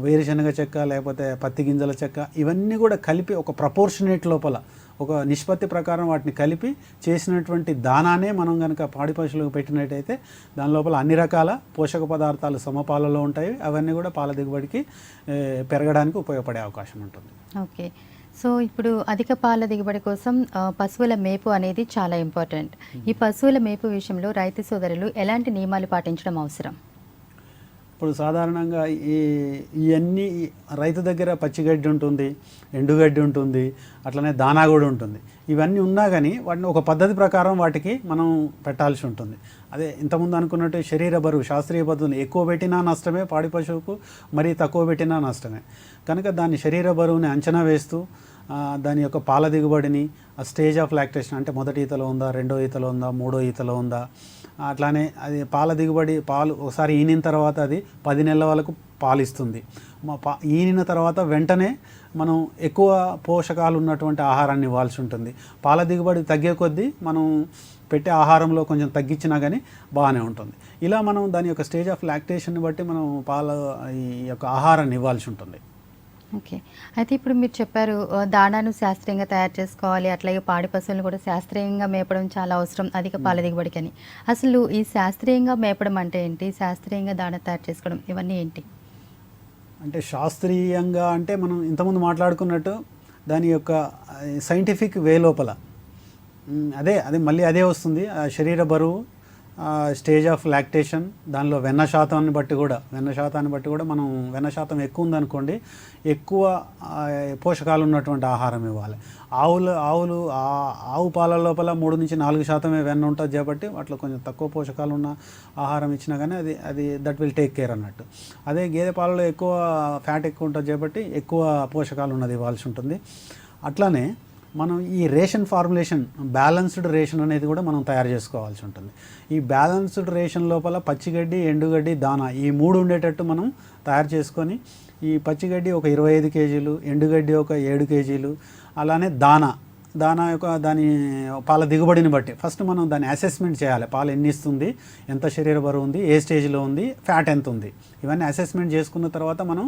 వేరుశనగ చెక్క, లేకపోతే పత్తి గింజల చెక్క, ఇవన్నీ కూడా కలిపి ఒక ప్రపోర్షనేట్ లోపల ఒక నిష్పత్తి ప్రకారం వాటిని కలిపి చేసినటువంటి దానానే మనం కనుక పాడి పశువులకు పెట్టినట్టయితే దాని లోపల అన్ని రకాల పోషక పదార్థాలు సమపాలలో ఉంటాయి. అవన్నీ కూడా పాల దిగుబడికి పెరగడానికి ఉపయోగపడే అవకాశం ఉంటుంది. ఓకే. సో ఇప్పుడు అధిక పాల దిగుబడి కోసం పశువుల మేపు అనేది చాలా ఇంపార్టెంట్. ఈ పశువుల మేపు విషయంలో రైతు సోదరులు ఎలాంటి నియమాలు పాటించడం అవసరం? ఇప్పుడు సాధారణంగా ఇవన్నీ రైతు దగ్గర పచ్చిగడ్డి ఉంటుంది, ఎండుగడ్డి ఉంటుంది, అట్లనే దానా కూడా ఉంటుంది. ఇవన్నీ ఉన్నా కానీ వాటిని ఒక పద్ధతి ప్రకారం వాటికి మనం పెట్టాల్సి ఉంటుంది. అదే ఇంతకుముందు అనుకున్నట్టు శరీర బరువు శాస్త్రీయ పద్ధతిని ఎక్కువ పెట్టినా నష్టమే, పాడి పశువుకు మరీ తక్కువ పెట్టినా నష్టమే. కనుక దాని శరీర బరువుని అంచనా వేస్తూ దాని యొక్క పాల దిగుబడిని, ఆ స్టేజ్ ఆఫ్ లాక్టేషన్ అంటే మొదటి ఈతలో ఉందా, రెండో ఈతలో ఉందా, మూడో ఈతలో ఉందా, అట్లానే అది పాల దిగుబడి పాలు ఒకసారి ఈనిన తర్వాత అది 10 నెలల వరకు పాలు ఇస్తుంది. ఈనిన తర్వాత వెంటనే మనం ఎక్కువ పోషకాలు ఉన్నటువంటి ఆహారాన్ని ఇవ్వాల్సి ఉంటుంది. పాల దిగుబడి తగ్గే కొద్దీ మనం పెట్టే ఆహారంలో కొంచెం తగ్గించినా కానీ బాగానే ఉంటుంది. ఇలా మనం దాని యొక్క స్టేజ్ ఆఫ్ లాక్టేషన్ని బట్టి మనం ఈ యొక్క ఆహారాన్ని ఇవ్వాల్సి ఉంటుంది. ఓకే. అయితే ఇప్పుడు మీరు చెప్పారు దాణాను శాస్త్రీయంగా తయారు చేసుకోవాలి, అట్లాగే పాడి పశువులను కూడా శాస్త్రీయంగా మేపడం చాలా అవసరం అధిక పాల దిగుబడికి అని. అసలు ఈ శాస్త్రీయంగా మేపడం అంటే ఏంటి? శాస్త్రీయంగా దాణా తయారు చేసుకోవడం ఇవన్నీ ఏంటి? అంటే శాస్త్రీయంగా అంటే మనం ఇంతకుముందు మాట్లాడుకున్నట్టు దాని యొక్క సైంటిఫిక్ వే లోపల అదే మళ్ళీ అదే వస్తుంది. శరీర బరువు, స్టేజ్ ఆఫ్ లాక్టేషన్, దానిలో వెన్న శాతాన్ని బట్టి కూడా మనం వెన్న శాతం ఎక్కువ ఉందనుకోండి ఎక్కువ పోషకాలు ఉన్నటువంటి ఆహారం ఇవ్వాలి. ఆవు పాల లోపల 3 నుంచి 4% వెన్న ఉంటుంది కాబట్టి వాటిలో కొంచెం తక్కువ పోషకాలు ఉన్న ఆహారం ఇచ్చినా కానీ అది దట్ విల్ టేక్ కేర్ అన్నట్టు. అదే గేదె పాలలో ఎక్కువ ఫ్యాట్ ఎక్కువ ఉంటుంది కాబట్టి ఎక్కువ పోషకాలు ఉన్నది ఇవ్వాల్సి ఉంటుంది. అట్లానే మనం ఈ రేషన్ ఫార్ములేషన్, బ్యాలెన్స్డ్ రేషన్ అనేది కూడా మనం తయారు చేసుకోవాల్సి ఉంటుంది. ఈ బ్యాలెన్స్డ్ రేషన్ లోపల పచ్చిగడ్డి, ఎండుగడ్డి, దానా ఈ 3 ఉండేటట్టు మనం తయారు చేసుకొని ఈ పచ్చిగడ్డి ఒక 25 కేజీలు, ఎండుగడ్డి ఒక 7 కేజీలు, అలానే దానా యొక్క దాని పాల దిగుబడిని బట్టి ఫస్ట్ మనం దాన్ని అసెస్మెంట్ చేయాలి. పాలు ఎన్ని ఇస్తుంది, ఎంత శరీర బరువు ఉంది, ఏ స్టేజ్లో ఉంది, ఫ్యాట్ ఎంత ఉంది, ఇవన్నీ అసెస్మెంట్ చేసుకున్న తర్వాత మనం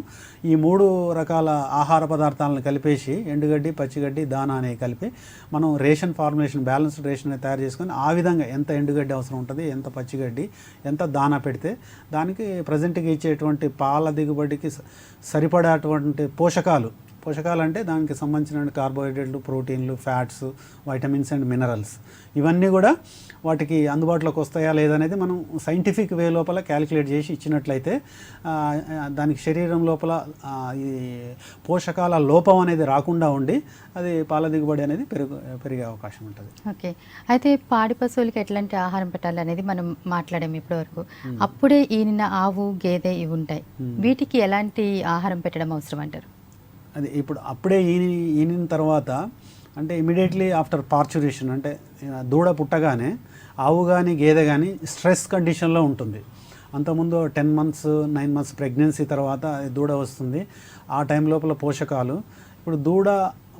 ఈ 3 రకాల ఆహార పదార్థాలను కలిపేసి ఎండుగడ్డి, పచ్చిగడ్డి, దానా అనేవి కలిపి మనం రేషన్ ఫార్ములేషన్, బ్యాలెన్స్డ్ రేషన్ తయారు చేసుకొని ఆ విధంగా ఎంత ఎండుగడ్డి అవసరం ఉంటుంది, ఎంత పచ్చిగడ్డి, ఎంత దానా పెడితే దానికి ప్రజెంట్గా ఇచ్చేటువంటి పాల దిగుబడికి సరిపడేటువంటి పోషకాలు అంటే దానికి సంబంధించిన కార్బోహైడ్రేట్లు, ప్రోటీన్లు, ఫ్యాట్స్, వైటమిన్స్ అండ్ మినరల్స్ ఇవన్నీ కూడా వాటికి అందుబాటులోకి వస్తాయా లేదనేది మనం సైంటిఫిక్ వే లోపల క్యాలిక్యులేట్ చేసి ఇచ్చినట్లయితే దానికి శరీరం లోపల ఈ పోషకాల లోపం అనేది రాకుండా ఉండి అది పాల దిగుబడి అనేది పెరిగే అవకాశం ఉంటుంది. ఓకే. అయితే పాడి పశువులకి ఎట్లాంటి ఆహారం పెట్టాలి అనేది మనం మాట్లాడాము ఇప్పటివరకు. అప్పుడే ఈనిన ఆవు, గేదె ఇవి ఉంటాయి, వీటికి ఎలాంటి ఆహారం పెట్టడం అవసరం అంటారు? అది ఇప్పుడు అప్పుడే ఈనిన తర్వాత అంటే ఇమీడియట్లీ ఆఫ్టర్ పార్చురేషన్ అంటే దూడ పుట్టగానే ఆవు కానీ గేదె కానీ స్ట్రెస్ కండిషన్లో ఉంటుంది. అంతకుముందు 10 months 9 months ప్రెగ్నెన్సీ తర్వాత దూడ వస్తుంది. ఆ టైం లోపల పోషకాలు ఇప్పుడు దూడ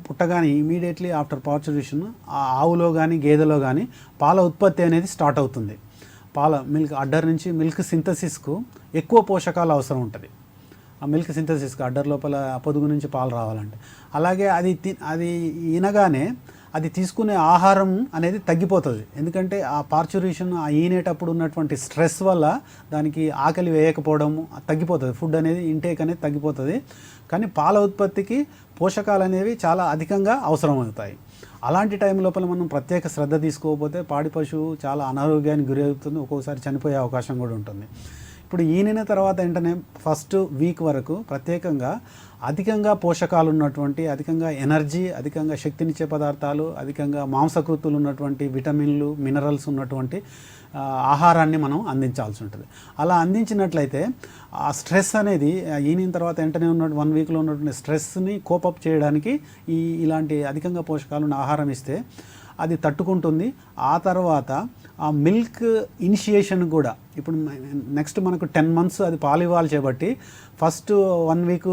పుట్టగానే ఇమీడియట్లీ ఆఫ్టర్ పార్చురేషన్ ఆ ఆవులో కానీ గేదెలో కానీ పాల ఉత్పత్తి అనేది స్టార్ట్ అవుతుంది. మిల్క్ అడ్డర్ నుంచి మిల్క్ సింథసిస్కు ఎక్కువ పోషకాలు అవసరం ఉంటుంది. ఆ మిల్క్ సింథసిస్కి అడ్డర్ లోపల పొదుగు నుంచి పాలు రావాలంటే అలాగే అది ఈనగానే అది తీసుకునే ఆహారం అనేది తగ్గిపోతుంది. ఎందుకంటే ఆ పార్చురేషన్ ఈనేటప్పుడు ఉన్నటువంటి స్ట్రెస్ వల్ల దానికి ఆకలి వేయకపోవడం తగ్గిపోతుంది, ఫుడ్ అనేది ఇంటేక్ అనేది తగ్గిపోతుంది. కానీ పాల ఉత్పత్తికి పోషకాలు అనేవి చాలా అధికంగా అవసరమవుతాయి. అలాంటి టైం లోపల మనం ప్రత్యేక శ్రద్ధ తీసుకోకపోతే పాడి పశువు చాలా అనారోగ్యానికి గురి అవుతుంది, ఒక్కొక్కసారి చనిపోయే అవకాశం కూడా ఉంటుంది. ఇప్పుడు ఈనిన తర్వాత వెంటనే ఫస్ట్ వీక్ వరకు ప్రత్యేకంగా అధికంగా పోషకాలు ఉన్నటువంటి, అధికంగా ఎనర్జీ, అధికంగా శక్తినిచ్చే పదార్థాలు, అధికంగా మాంసకృతులు ఉన్నటువంటి విటమిన్లు, మినరల్స్ ఉన్నటువంటి ఆహారాన్ని మనం అందించాల్సి ఉంటుంది. అలా అందించినట్లయితే ఆ స్ట్రెస్ అనేది ఈనిన తర్వాత వెంటనే ఉన్న 1 వీక్లో ఉన్నటువంటి స్ట్రెస్ని కోపప్ చేయడానికి ఇలాంటి అధికంగా పోషకాలు ఉన్న ఆహారం ఇస్తే అది తట్టుకుంటుంది. ఆ తర్వాత ఆ మిల్క్ ఇనిషియేషన్ కూడా ఇప్పుడు నెక్స్ట్ మనకు 10 months అది పాలు ఇవ్వాలి చేపట్టి ఫస్ట్ 1 week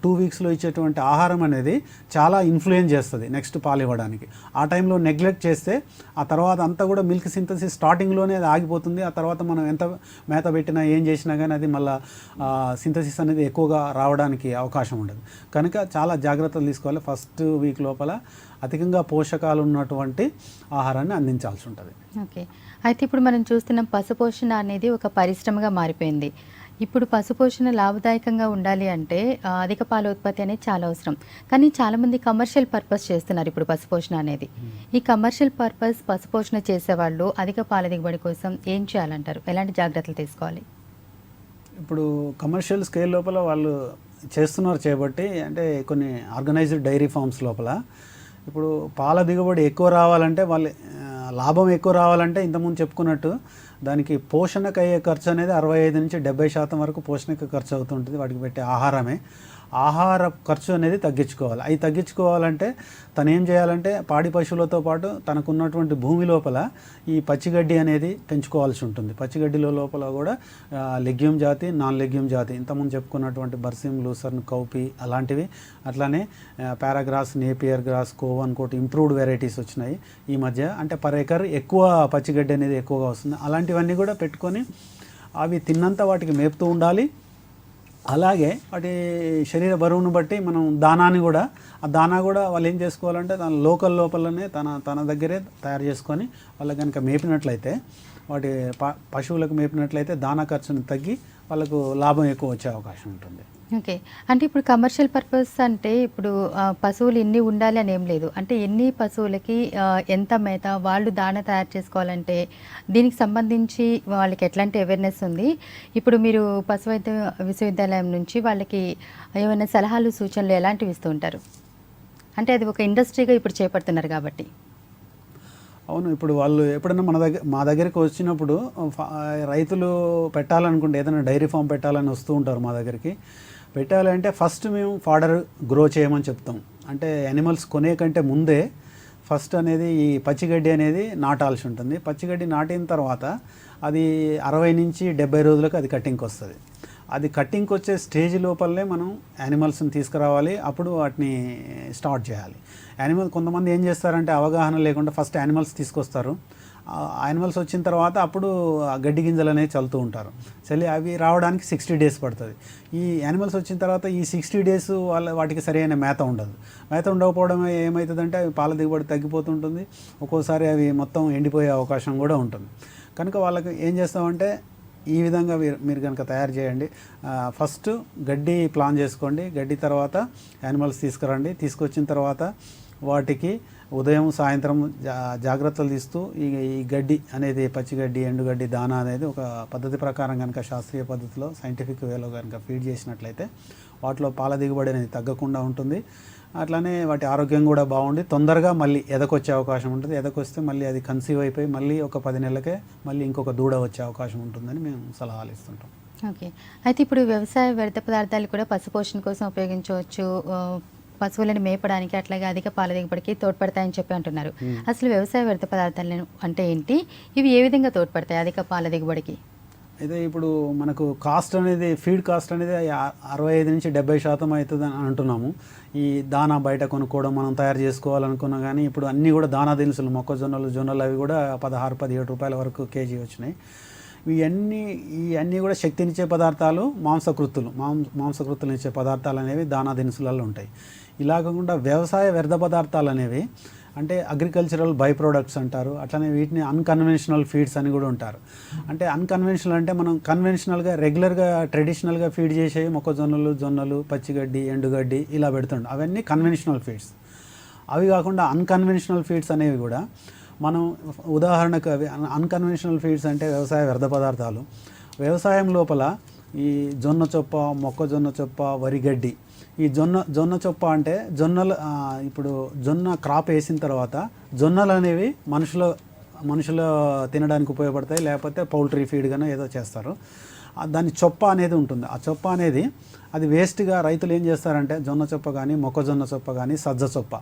2 weeksలో ఇచ్చేటువంటి ఆహారం అనేది చాలా ఇన్ఫ్లుయెన్స్ చేస్తుంది నెక్స్ట్ పాలు ఇవ్వడానికి. ఆ టైంలో నెగ్లెక్ట్ చేస్తే ఆ తర్వాత అంతా కూడా మిల్క్ సింథసిస్ స్టార్టింగ్లోనే అది ఆగిపోతుంది. ఆ తర్వాత మనం ఎంత మేత పెట్టినా ఏం చేసినా కానీ అది మళ్ళీ సింథసిస్ అనేది ఎక్కువగా రావడానికి అవకాశం ఉండదు. కనుక చాలా జాగ్రత్తలు తీసుకోవాలి. ఫస్ట్ వీక్ లోపల అధికంగా పోషకాలు ఉన్నటువంటి ఆహారాన్ని అందించాల్సి ఉంటుంది. ఓకే, అయితే ఇప్పుడు మనం చూస్తున్నాం పశుపోషణ అనేది ఒక పరిశ్రమగా మారిపోయింది. ఇప్పుడు పశుపోషణ లాభదాయకంగా ఉండాలి అంటే అధిక పాల ఉత్పత్తి అనేది చాలా అవసరం. కానీ చాలామంది కమర్షియల్ పర్పస్ చేస్తున్నారు ఇప్పుడు పశుపోషణ అనేది. ఈ కమర్షియల్ పర్పస్ పశుపోషణ చేసేవాళ్ళు అధిక పాల దిగుబడి కోసం ఏం చేయాలంటారు? ఎలాంటి జాగ్రత్తలు తీసుకోవాలి? ఇప్పుడు కమర్షియల్ స్కేల్ లోపల వాళ్ళు చేస్తున్నారు చేపట్టి, అంటే కొన్ని ఆర్గనైజ్డ్ డైరీ ఫార్మ్స్ లోపల ఇప్పుడు పాల దిగుబడి ఎక్కువ రావాలంటే వాళ్ళు లాభం ఎక్కువ రావాలంటే ఇంతకుముందు చెప్పుకున్నట్టు దానికి పోషణకు అయ్యే ఖర్చు అనేది 65 నుంచి 70% వరకు పోషణకు ఖర్చు అవుతుంటుంది. వాటికి పెట్టే ఆహార ఖర్చు అనేది తగ్గించుకోవాలి. అవి తగ్గించుకోవాలంటే తను ఏం చేయాలంటే పాడి పశువులతో పాటు తనకున్నటువంటి భూమి లోపల ఈ పచ్చిగడ్డి అనేది పెంచుకోవాల్సి ఉంటుంది. పచ్చిగడ్డిలో లోపల కూడా లెగ్యూమ్ జాతి, నాన్ లెగ్యూమ్ జాతి, ఇంతకుముందు చెప్పుకున్నటువంటి బర్సిమ్, లూసర్న్, కౌపీ అలాంటివి, అట్లానే పారాగ్రాస్, నేపియర్ గ్రాస్, కోవన్ కోట్ ఇంప్రూవ్డ్ వెరైటీస్ వచ్చినాయి ఈ మధ్య. అంటే పర్ ఎకర్ ఎక్కువ పచ్చిగడ్డి అనేది ఎక్కువగా వస్తుంది. అలాంటివన్నీ కూడా పెట్టుకొని అవి తిన్నంత వాటికి మేపుతూ ఉండాలి. అలాగే వాటి శరీర బరువును బట్టి మనం దానాన్ని కూడా, ఆ దానా కూడా వాళ్ళు ఏం చేసుకోవాలంటే తన లోకల్ లోపలనే తన దగ్గరే తయారు చేసుకొని వాళ్ళకి కనుక మేపినట్లయితే, వాటి పశువులకు మేపినట్లయితే దానా ఖర్చును తగ్గి వాళ్ళకు లాభం ఎక్కువ వచ్చే అవకాశం ఉంటుంది. ఓకే, అంటే ఇప్పుడు కమర్షియల్ పర్పస్ అంటే ఇప్పుడు పశువులు ఎన్ని ఉండాలి అని ఏం లేదు. అంటే ఎన్ని పశువులకి ఎంత మేత, వాళ్ళు దాణ తయారు చేసుకోవాలంటే దీనికి సంబంధించి వాళ్ళకి ఎట్లాంటి అవేర్నెస్ ఉంది? ఇప్పుడు మీరు పశు వైద్య విశ్వవిద్యాలయం నుంచి వాళ్ళకి ఏమైనా సలహాలు, సూచనలు ఎలాంటివి ఇస్తూ ఉంటారు? అంటే అది ఒక ఇండస్ట్రీగా ఇప్పుడు చేపడుతున్నారు కాబట్టి. అవును, ఇప్పుడు వాళ్ళు ఎప్పుడైనా మా దగ్గరికి వచ్చినప్పుడు రైతులు పెట్టాలనుకుంటే, ఏదైనా డైరీ ఫామ్ పెట్టాలని వస్తూ ఉంటారు మా దగ్గరికి. పెట్టాలంటే ఫస్ట్ మేము ఫాడర్ గ్రో చేయమని చెప్తాం. అంటే యానిమల్స్ కొనే కంటే ముందే ఫస్ట్ అనేది ఈ పచ్చిగడ్డి అనేది నాటాల్సి ఉంటుంది. పచ్చిగడ్డి నాటిన తర్వాత అది 60 నుంచి 70 రోజులకు అది కటింగ్కి వస్తుంది. అది కటింగ్కి వచ్చే స్టేజ్ లోపలనే మనం యానిమల్స్ని తీసుకురావాలి. అప్పుడు వాటిని స్టార్ట్ చేయాలి. కొంతమంది ఏం చేస్తారంటే అవగాహన లేకుండా ఫస్ట్ యానిమల్స్ తీసుకొస్తారు. యానిమల్స్ వచ్చిన తర్వాత అప్పుడు గడ్డి గింజలు అనేవి చల్లుతూ ఉంటారు. చల్లి అవి రావడానికి 60 days పడుతుంది. ఈ యానిమల్స్ వచ్చిన తర్వాత ఈ 60 days వాటికి సరైన మేత ఉండదు. మేత ఉండకపోవడం ఏమవుతుందంటే అవి పాల దిగుబడి తగ్గిపోతుంటుంది. ఒక్కోసారి అవి మొత్తం ఎండిపోయే అవకాశం కూడా ఉంటుంది. కనుక వాళ్ళకి ఏం చేస్తామంటే ఈ విధంగా మీరు కనుక తయారు చేయండి. ఫస్ట్ గడ్డి ప్లాన్ చేసుకోండి. గడ్డి తర్వాత యానిమల్స్ తీసుకురండి. తీసుకొచ్చిన తర్వాత వాటికి ఉదయం, సాయంత్రం జాగ్రత్తలు తీస్తూ ఈ గడ్డి అనేది పచ్చిగడ్డి, ఎండుగడ్డి, దానా అనేది ఒక పద్ధతి ప్రకారం కనుక శాస్త్రీయ పద్ధతిలో సైంటిఫిక్ వేలో కనుక ఫీడ్ చేసినట్లయితే వాటిలో పాల దిగుబడి అనేది తగ్గకుండా ఉంటుంది. అట్లానే వాటి ఆరోగ్యం కూడా బాగుండి తొందరగా మళ్ళీ ఎదకొచ్చే అవకాశం ఉంటుంది. ఎదకొస్తే మళ్ళీ అది కన్సీవ్ అయిపోయి మళ్ళీ ఒక 10 నెలలకే మళ్ళీ ఇంకొక దూడ వచ్చే అవకాశం ఉంటుందని మేము సలహాలు ఇస్తుంటాం. ఓకే, అయితే ఇప్పుడు వ్యవసాయ వ్యర్థ పదార్థాలు కూడా పశుపోషణ కోసం ఉపయోగించవచ్చు, పశువులను మేపడానికి, అట్లాగే అధిక పాల దిగుబడికి తోడ్పడతాయని చెప్పి అంటున్నారు. అసలు వ్యవసాయ వ్యర్థ పదార్థాలు అంటే ఏంటి? ఇవి ఏ విధంగా తోడ్పడతాయి అధిక పాల దిగుబడికి? అయితే ఇప్పుడు మనకు కాస్ట్ అనేది, ఫీడ్ కాస్ట్ అనేది 65 నుంచి 70% అవుతుంది అని అంటున్నాము. ఈ దానా బయట కొనుక్కోవడం, మనం తయారు చేసుకోవాలనుకున్నా కానీ ఇప్పుడు అన్నీ కూడా దానా దినుసులు, మొక్కజొన్నలు, జొన్నలు అవి కూడా 16-17 రూపాయల వరకు కేజీ వచ్చినాయి. ఇవన్నీ కూడా శక్తినిచ్చే పదార్థాలు, మాంసకృతులు ఇచ్చే పదార్థాలు అనేవి దానా దినుసులలో ఉంటాయి. ఇలా కాకుండా వ్యవసాయ వ్యర్థ పదార్థాలు అనేవి అంటే అగ్రికల్చరల్ బై ప్రొడక్ట్స్ అంటారు. అట్లనే వీటిని అన్కన్వెన్షనల్ ఫీడ్స్ అని కూడా ఉంటారు. అంటే అన్కన్వెన్షనల్ అంటే మనం కన్వెన్షనల్గా రెగ్యులర్గా ట్రెడిషనల్గా ఫీడ్ చేసే మొక్కజొన్నలు, జొన్నలు, పచ్చిగడ్డి, ఎండుగడ్డి ఇలా పెడుతుంటాం. అవన్నీ కన్వెన్షనల్ ఫీడ్స్. అవి కాకుండా అన్కన్వెన్షనల్ ఫీడ్స్ అనేవి కూడా మనం ఉదాహరణకు అవి అన్కన్వెన్షనల్ ఫీడ్స్ అంటే వ్యవసాయ వ్యర్థ పదార్థాలు. వ్యవసాయం లోపల ఈ జొన్న చొప్ప, మొక్కజొన్న చొప్ప, వరిగడ్డి, ఈ జొన్న చొప్ప అంటే ఇప్పుడు జొన్న క్రాప్ వేసిన తర్వాత జొన్నలు అనేవి మనుషుల తినడానికి ఉపయోగపడతాయి, లేకపోతే పౌల్ట్రీ ఫీడ్ గానో ఏదో చేస్తారు. దాని చొప్ప అనేది ఉంటుంది. ఆ చొప్ప అనేది అది వేస్ట్గా రైతులు ఏం చేస్తారంటే జొన్న చొప్ప కానీ, మొక్కజొన్న చొప్ప కానీ, సజ్జ చొప్ప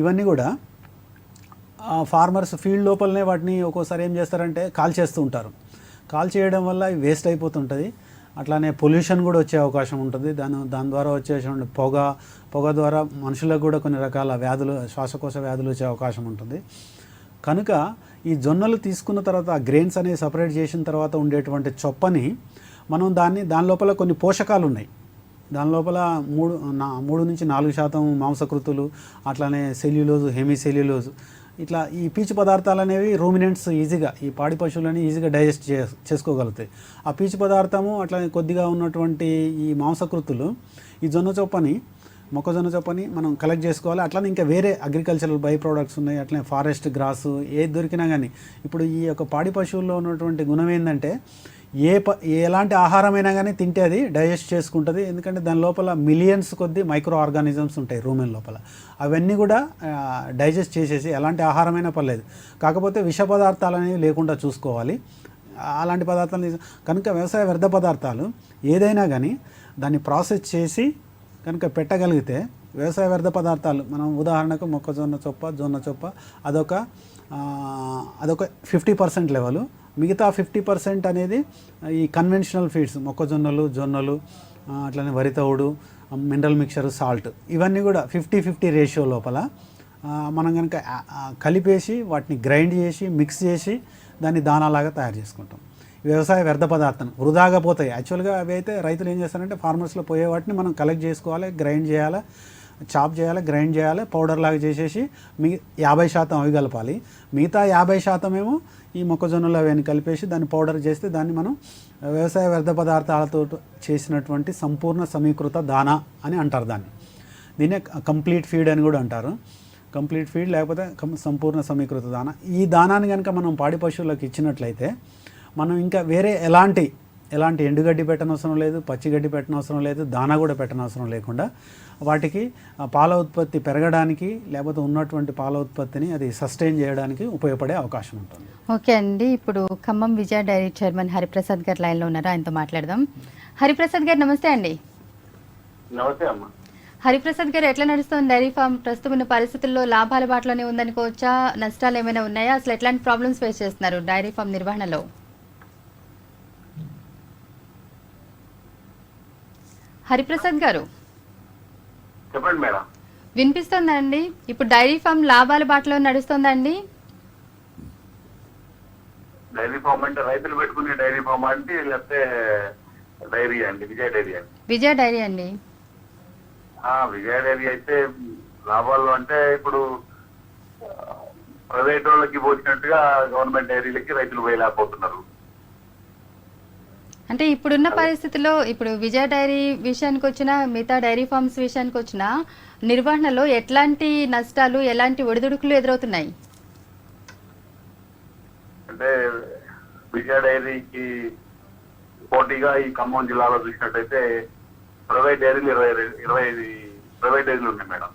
ఇవన్నీ కూడా ఫార్మర్స్ ఫీల్డ్ లోపలనే వాటిని ఒక్కోసారి ఏం చేస్తారంటే కాల్ చేస్తూ ఉంటారు. కాల్ చేయడం వల్ల ఇవి వేస్ట్ అయిపోతుంటుంది. అట్లానే పొల్యూషన్ కూడా వచ్చే అవకాశం ఉంటుంది. దాని ద్వారా వచ్చేటువంటి పొగ ద్వారా మనుషులకు కూడా కొన్ని రకాల వ్యాధులు, శ్వాసకోశ వ్యాధులు వచ్చే అవకాశం ఉంటుంది. కనుక ఈ జొన్నలు తీసుకున్న తర్వాత ఆ గ్రెయిన్స్ అనేవి సపరేట్ చేసిన తర్వాత ఉండేటువంటి చొప్పని మనం దాని లోపల కొన్ని పోషకాలు ఉన్నాయి. దాని లోపల 3 నుంచి 4% మాంసకృతులు, అట్లానే సెల్యులోజు, హెమిసెల్యులోజు, ఇట్లా ఈ పీచు పదార్థాలు అనేవి రూమినెంట్స్ ఈజీగా, ఈ పాడి పశువులని ఈజీగా డైజెస్ట్ చేసుకోగలుగుతాయి. ఆ పీచు పదార్థము అట్లానే కొద్దిగా ఉన్నటువంటి ఈ మాంసకృతులు ఈ మొక్కజొన్న చొప్పని మనం కలెక్ట్ చేసుకోవాలి. అట్లనే ఇంకా వేరే అగ్రికల్చరల్ బై ప్రోడక్ట్స్ ఉన్నాయి. అట్లనే ఫారెస్ట్ గ్రాసు ఏది దొరికినా కానీ ఇప్పుడు ఈ యొక్క పాడి పశువుల్లో ఉన్నటువంటి గుణం ఏంటంటే ఎలాంటి ఆహారమైనా కానీ తింటే అది డైజెస్ట్ చేసుకుంటుంది. ఎందుకంటే దాని లోపల మిలియన్స్ కొద్ది మైక్రో ఆర్గానిజమ్స్ ఉంటాయి రూమెన్ లోపల. అవన్నీ కూడా డైజెస్ట్ చేసేసి ఎలాంటి ఆహారమైనా పర్లేదు, కాకపోతే విష పదార్థాలు అనేవి లేకుండా చూసుకోవాలి. అలాంటి పదార్థాలు కనుక వ్యవసాయ వ్యర్థ పదార్థాలు ఏదైనా కానీ దాన్ని ప్రాసెస్ చేసి కనుక పెట్టగలిగితే వ్యవసాయ వ్యర్థ పదార్థాలు మనం ఉదాహరణకు మొక్కజొన్న చొప్ప, జొన్న చొప్ప అదొక 50% లెవెలు. మిగతా 50% అనేది ఈ కన్వెన్షనల్ ఫీడ్స్ మొక్కజొన్నలు, జొన్నలు, అట్లనే వరి తవుడు, మినరల్ మిక్చర్, సాల్ట్, ఇవన్నీ కూడా 50-50 రేషియో లోపల మనం కనుక కలిపేసి వాటిని గ్రైండ్ చేసి మిక్స్ చేసి దాన్ని దానాలాగా తయారు చేసుకుంటాం. వ్యవసాయ వ్యర్థ పదార్థం వృధాగా పోతాయి. యాక్చువల్గా అవి అయితే రైతులు ఏం చేస్తారంటే ఫార్మర్స్లో పోయే వాటిని మనం కలెక్ట్ చేసుకోవాలి, గ్రైండ్ చేయాలి, చాప్ చేయాలి, గ్రైండ్ చేయాలి, పౌడర్ లాగా చేసేసి 50% అవి కలపాలి. మిగతా 50% ఏమో ఈ మొక్కజొన్నలు అవన్నీ కలిపేసి దాన్ని పౌడర్ చేస్తే దాన్ని మనం వ్యవసాయ వ్యర్థ పదార్థాలతో చేసినటువంటి సంపూర్ణ సమీకృత దానా అని అంటారు. దీన్నే కంప్లీట్ ఫీడ్ అని కూడా అంటారు. కంప్లీట్ ఫీడ్ లేకపోతే సంపూర్ణ సమీకృత దానా. ఈ దానాన్ని కనుక మనం పాడి పశువులకు ఇచ్చినట్లయితే మనం ఇంకా వేరే ఎలాంటి ఎండుగడ్డి పెట్టనవసరం లేదు, పచ్చిగడ్డి పెట్టనవసరం లేదు, దానా కూడా పెట్టనవసరం లేకుండా వాటికి పాల ఉత్పత్తి పెరగడానికి లేకపోతే ఉన్నటువంటి పాల ఉత్పత్తిని అది సస్టైన్ చేయడానికి ఉపయోగపడే అవకాశం ఉంటుంది. ఓకే అండి, ఇప్పుడు ఖమ్మం విజయ డైరీ చైర్మన్ హరిప్రసాద్ గారు లైన్లో ఉన్నారు, ఆయనతో మాట్లాడదాం. హరిప్రసాద్ గారు నమస్తే అండి. నమస్తే అమ్మా. హరిప్రసాద్ గారు, ఎట్లా నడుస్తుంది డైరీ ఫామ్? ప్రస్తుతం ఉన్న పరిస్థితుల్లో లాభాల బాటలోనే ఉందనుకోవచ్చా? నష్టాలు ఏమైనా ఉన్నాయా? అసలు ఎట్లాంటి ప్రాబ్లమ్స్ ఫేస్ చేస్తున్నారు డైరీ ఫామ్ నిర్వహణలో? హరిప్రసాద్ గారు చెప్పండి మేడం. వినిపిస్తుందండి. ఇప్పుడు డైరీ ఫామ్ లాభాల బాటలో నడుస్తుందండి? డైరీ ఫామ్ అంటే రైతులు పెట్టుకునే డైరీ ఫామ్ అంటే లేకపోతే డైరీ అండి? విజయ డైరీ అండి. విజయ డైరీ అండి. విజయ డైరీ అయితే లాభాలు అంటే ఇప్పుడు ప్రైవేట్ వాళ్ళకి పోసినట్టుగా గవర్నమెంట్ డైరీలకి రైతులు పోయలేకపోతున్నారు. అంటే ఇప్పుడున్న పరిస్థితుల్లో ఇప్పుడు విజయ డైరీ విషయానికి వచ్చినా, మిగతా డైరీ ఫార్మ్స్ విషయానికి వచ్చినా నిర్వహణలో ఎట్లాంటి నష్టాలు, ఎలాంటి ఒడిదుడుకులు ఎదురవుతున్నాయి? అంటే విజయ డైరీకి పోటీగా ఈ ఖమ్మం జిల్లాలో చూసినట్టయితే ప్రైవేట్ డైరీలు 25 ప్రైవేట్ డైరీలు ఉన్నాయి మేడం.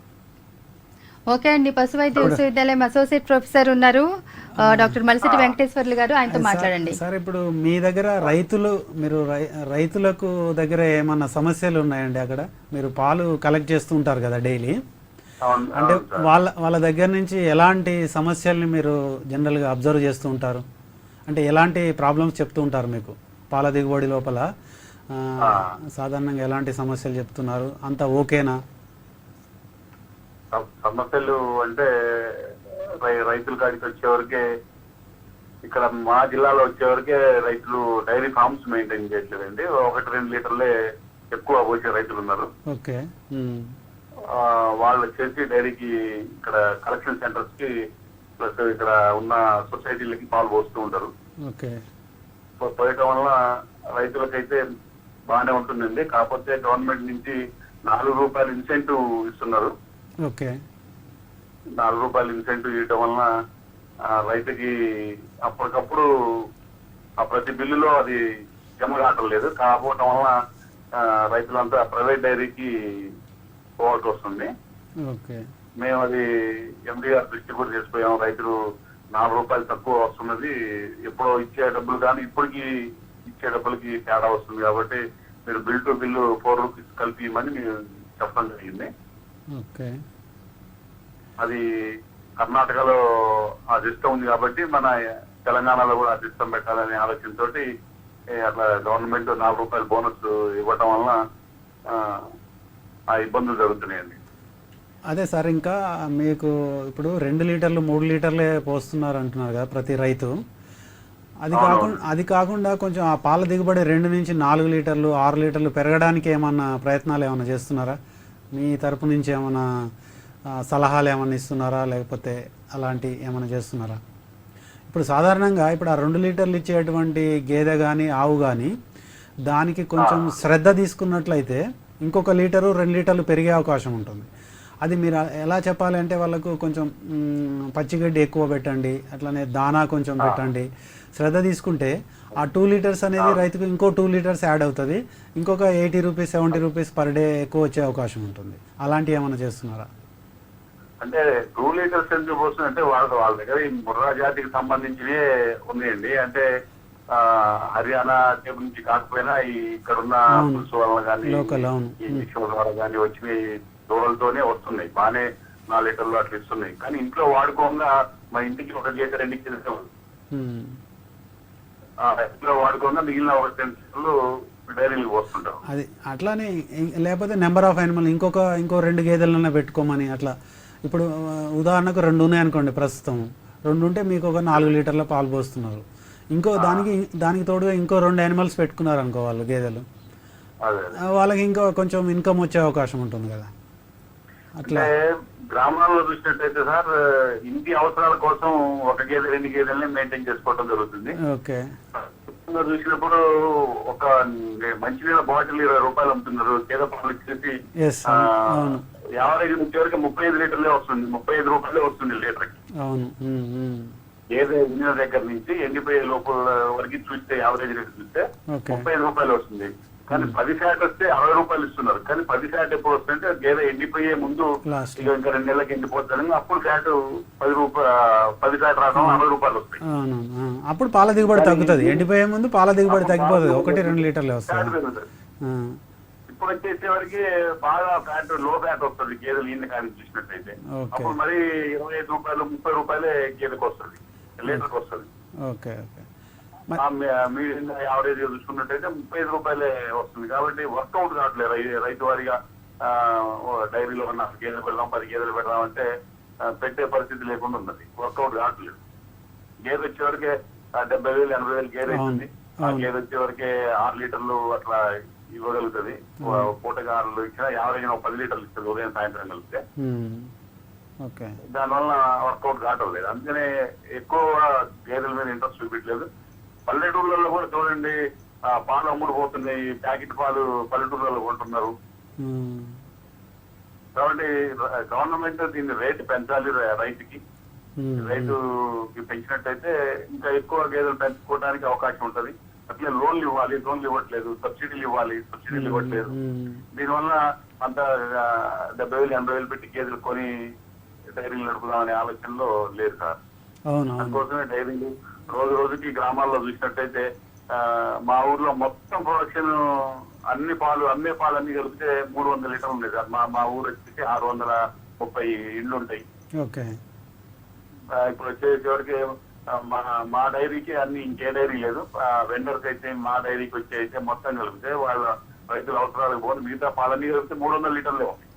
ఓకే అండి, పశు వైద్య విశ్వవిద్యాలయం అసోసియేట్ ప్రొఫెసర్ ఉన్నారు డాక్టర్ మలిశెట్టి వెంకటేశ్వర్లు గారు, ఆయనతో మాట్లాడండి. సార్, ఇప్పుడు మీ దగ్గర రైతులకు దగ్గర ఏమన్నా సమస్యలు ఉన్నాయండి? అక్కడ మీరు పాలు కలెక్ట్ చేస్తూ ఉంటారు కదా డైలీ, అంటే వాళ్ళ దగ్గర నుంచి ఎలాంటి సమస్యల్ని మీరు జనరల్గా అబ్జర్వ్ చేస్తూ ఉంటారు? అంటే ఎలాంటి ప్రాబ్లమ్స్ చెప్తూ ఉంటారు మీకు పాల దిగుబడి లోపల? సాధారణంగా ఎలాంటి సమస్యలు చెప్తున్నారు? అంత ఓకేనా? సమస్యలు అంటే రైతుల కాడికి వచ్చేవరకే, ఇక్కడ మా జిల్లాలో వచ్చేవరకే రైతులు డైరీ ఫార్మ్స్ మెయింటైన్ చేయట్లేదండి. 1-2 లీటర్లే ఎక్కువ పోసే రైతులు ఉన్నారు. ఓకే. వాళ్ళు వచ్చేసి డైరీకి ఇక్కడ కలెక్షన్ సెంటర్స్ కి ప్లస్ ఇక్కడ ఉన్న సొసైటీలకి పాలు పోస్తూ ఉంటారు. ఓకే. పోయటం వల్ల రైతులకైతే బాగానే ఉంటుందండి. కాకపోతే గవర్నమెంట్ నుంచి ₹4 ఇన్సెంటివ్ ఇస్తున్నారు. ఓకే. ₹4 ఇన్సెంటివ్ ఇవ్వటం వలన రైతుకి అప్పటికప్పుడు ఆ ప్రతి బిల్లులో అది జమ కావటం లేదు. కాకపోవటం వలన రైతులంతా ప్రైవేట్ డైరీకి పోవాల్సి వస్తుంది. ఓకే. మేము అది ఎండి గారు దృష్టి కూడా చేసిపోయాం. రైతులు ₹4 తక్కువ వస్తున్నది, ఎప్పుడో ఇచ్చే డబ్బులు కానీ ఇప్పటికి ఇచ్చే డబ్బులకి తేడా వస్తుంది కాబట్టి మీరు బిల్ టు బిల్లు ₹4 కలిపి ఇవ్వమని మేము చెప్పడం జరిగింది. ఓకే. అది కర్ణాటకలో ఆ సిస్టమ్ ఉంది కాబట్టి మన తెలంగాణలో కూడా ఆ సిస్టమ్ పెట్టాలనే ఆలోచనతో అట్లా గవర్నమెంట్ ₹4 బోనస్ ఇవ్వటం వలన ఆ ఇబ్బందులు జరుగుతున్నాయండి. అదే సార్, ఇంకా మీకు ఇప్పుడు 2 లీటర్లు 3 లీటర్లే పోస్తున్నారు అంటున్నారు కదా ప్రతి రైతు. అది కాకుండా కొంచెం ఆ పాల దిగుబడి 2 నుంచి 4 లీటర్లు 6 లీటర్లు పెరగడానికి ఏమన్నా ప్రయత్నాలు ఏమైనా చేస్తున్నారా? మీ తరపు నుంచి ఏమైనా సలహాలు ఏమైనా ఇస్తున్నారా, లేకపోతే అలాంటి ఏమైనా చేస్తున్నారా? ఇప్పుడు సాధారణంగా ఇప్పుడు ఆ 2 లీటర్లు ఇచ్చేటువంటి గేదె కానీ ఆవు కానీ దానికి కొంచెం శ్రద్ధ తీసుకున్నట్లయితే ఇంకొక లీటరు 2 లీటర్లు పెరిగే అవకాశం ఉంటుంది. అది మీరు ఎలా చెప్పాలి అంటే వాళ్ళకు కొంచెం పచ్చిగడ్డి ఎక్కువ పెట్టండి, అట్లనే దానా కొంచెం పెట్టండి. శ్రద్ధ తీసుకుంటే ఆ 2 లీటర్స్ అనేది రైతుకు ఇంకో 2 లీటర్స్ యాడ్ అవుతుంది. ఇంకొక ₹80 ₹70 పర్ డే ఎక్కువ వచ్చే అవకాశం ఉంటుంది. అలాంటివి ఏమైనా చేస్తున్నారా? అంటే 2 లీటర్స్ ఎందుకు వస్తుంది అంటే వాళ్ళ దగ్గర ఈ ముర్రా జాతికి సంబంధించినవి ఉన్నాయండి. అంటే హర్యానా నుంచి కాకపోయినా ఇక్కడ ఉన్న పులుసు వలన కానీ ఈ విషయం ద్వారా కానీ వచ్చిన దూడలతోనే వస్తున్నాయి. బాగానే 4 లీటర్లు అట్లా ఇస్తున్నాయి. కానీ ఇంట్లో వాడుకోగా మా ఇంటికి 1 లీటర్ 2 లీటర్లు ఇంట్లో వాడుకోగా మిగిలిన 1 లీటర్లు డైరీలు పోస్తుంటాం. అది అట్లానే లేకపోతే నెంబర్ ఆఫ్ యానిమల్ ఇంకో 2 గేదెలన్నా పెట్టుకోమని అట్లా. ఇప్పుడు ఉదాహరణకు 2 ఉన్నాయనుకోండి, ప్రస్తుతం 2 ఉంటే మీకు ఒక 4 లీటర్ల పాలు పోస్తున్నారు. ఇంకో దానికి తోడుగా ఇంకో 2 యానిమల్స్ పెట్టుకున్నారు అనుకో వాళ్ళు గేదెలు, వాళ్ళకి ఇంకో కొంచెం ఇన్కమ్ వచ్చే అవకాశం ఉంటుంది కదా. అట్లా గ్రామాల్లో చూసినట్టయితే సార్ ఇంటి అవసరాల కోసం 1 గేదె 2 గేదెల్ని మెయింటైన్ చేసుకోవడం జరుగుతుంది. ఓకే. చూసినప్పుడు ఒక మంచినీళ్ళ బాటిల్ ₹20 అమ్ముతున్నారు. గేదె పాలు ఇచ్చేసి యావరేజ్ వచ్చేవరకు 35 లీటర్లే వస్తుంది. ₹35 వస్తుంది లీటర్కి. అవును. గేదె వినిన దగ్గర నుంచి ఎండిపోయే లోపల వరకు చూస్తే యావరేజ్ రేట్ చూస్తే ₹35 వస్తుంది. కానీ 10 వస్తే ₹60 ఇస్తున్నారు. కానీ 10 ఎప్పుడు వస్తుందంటే గేదె ఎండిపోయే ముందు ఇక ఇంకా 2 నెలలకి ఎండిపోతాను, అప్పుడు ఫ్యాట్ ₹10 రావడం ₹60 వస్తాయి. అప్పుడు పాల దిగుబడి తగ్గుతుంది. ఎండిపోయే ముందు పాల దిగుబడి తగ్గిపోతుంది, 1-2 లీటర్లే వస్తాయి. ఇప్పుడు వచ్చేసేవరికి బాగా ఫ్యాట్ లో ఫ్యాట్ వస్తుంది గేదెలు ఈయన కానీ చూసినట్టయితే. అప్పుడు మరి ₹25 ₹30 గేదెకి వస్తుంది, లీటర్కి వస్తుంది. ఓకే. ఓకే. మీడియం యావరేజ్ చూసుకున్నట్టయితే ₹35 వస్తుంది. కాబట్టి వర్కౌట్ కావట్లేదు రైతు వారిగా. డైరీలో ఉన్న గేదెలు పెడదాం 10 గేదెలు పెడదామంటే పెట్టే పరిస్థితి లేకుండా ఉన్నది. వర్కౌట్ కావట్లేదు. గేదె వచ్చేవరకే 70,000 80,000 గేదె అవుతుంది. ఆ గేదె వచ్చేవరకే 6 లీటర్లు అట్లా ఇవ్వగలుగుతుంది. పూటగా 6 ఇచ్చినా యావరేజ్ 10 లీటర్లు ఇస్తుంది ఉదయం సాయంత్రం కలిపితే. దానివల్ల వర్కౌట్ కావటం లేదు. అందుకనే ఎక్కువ గేదెల మీద ఇంట్రెస్ట్ చూపించలేదు. పల్లెటూర్లలో కూడా చూడండి పాలు అమ్ముడు పోతున్నాయి, ప్యాకెట్ పాలు పల్లెటూర్లలో కొంటున్నారు. కాబట్టి గవర్నమెంట్ దీన్ని రేటు పెంచాలి. రైతుకి పెంచినట్టయితే ఇంకా ఎక్కువ గేదెలు పెంచుకోవడానికి అవకాశం ఉంటది. అట్లే లోన్లు ఇవ్వాలి, లోన్లు ఇవ్వట్లేదు. సబ్సిడీలు ఇవ్వాలి, సబ్సిడీలు ఇవ్వట్లేదు. దీనివల్ల అంత 70,000 80,000 పెట్టి గేదెలు కొని డైరీలు నడుపుదామనే ఆలోచనలో లేదు సార్. అందుకోసమే డైరీలు రోజు రోజుకి గ్రామాల్లో చూసినట్టయితే మా ఊర్లో మొత్తం ప్రొడక్షన్ అన్ని పాలు అన్ని కలిపితే 300 లీటర్లు ఉన్నాయి సార్. మా ఊరు వచ్చేసి 630 ఇళ్ళు ఉంటాయి. ఇప్పుడు వచ్చేసరికి మా డైరీకి అన్ని ఇంకే డైరీ లేదు. వెండర్స్ అయితే మా డైరీకి వచ్చి అయితే మొత్తం కలిపితే వాళ్ళ రైతుల అవసరాలకు పోతే మిగతా పాలన్నీ కలిపితే 300 లీటర్లే ఉంటాయి.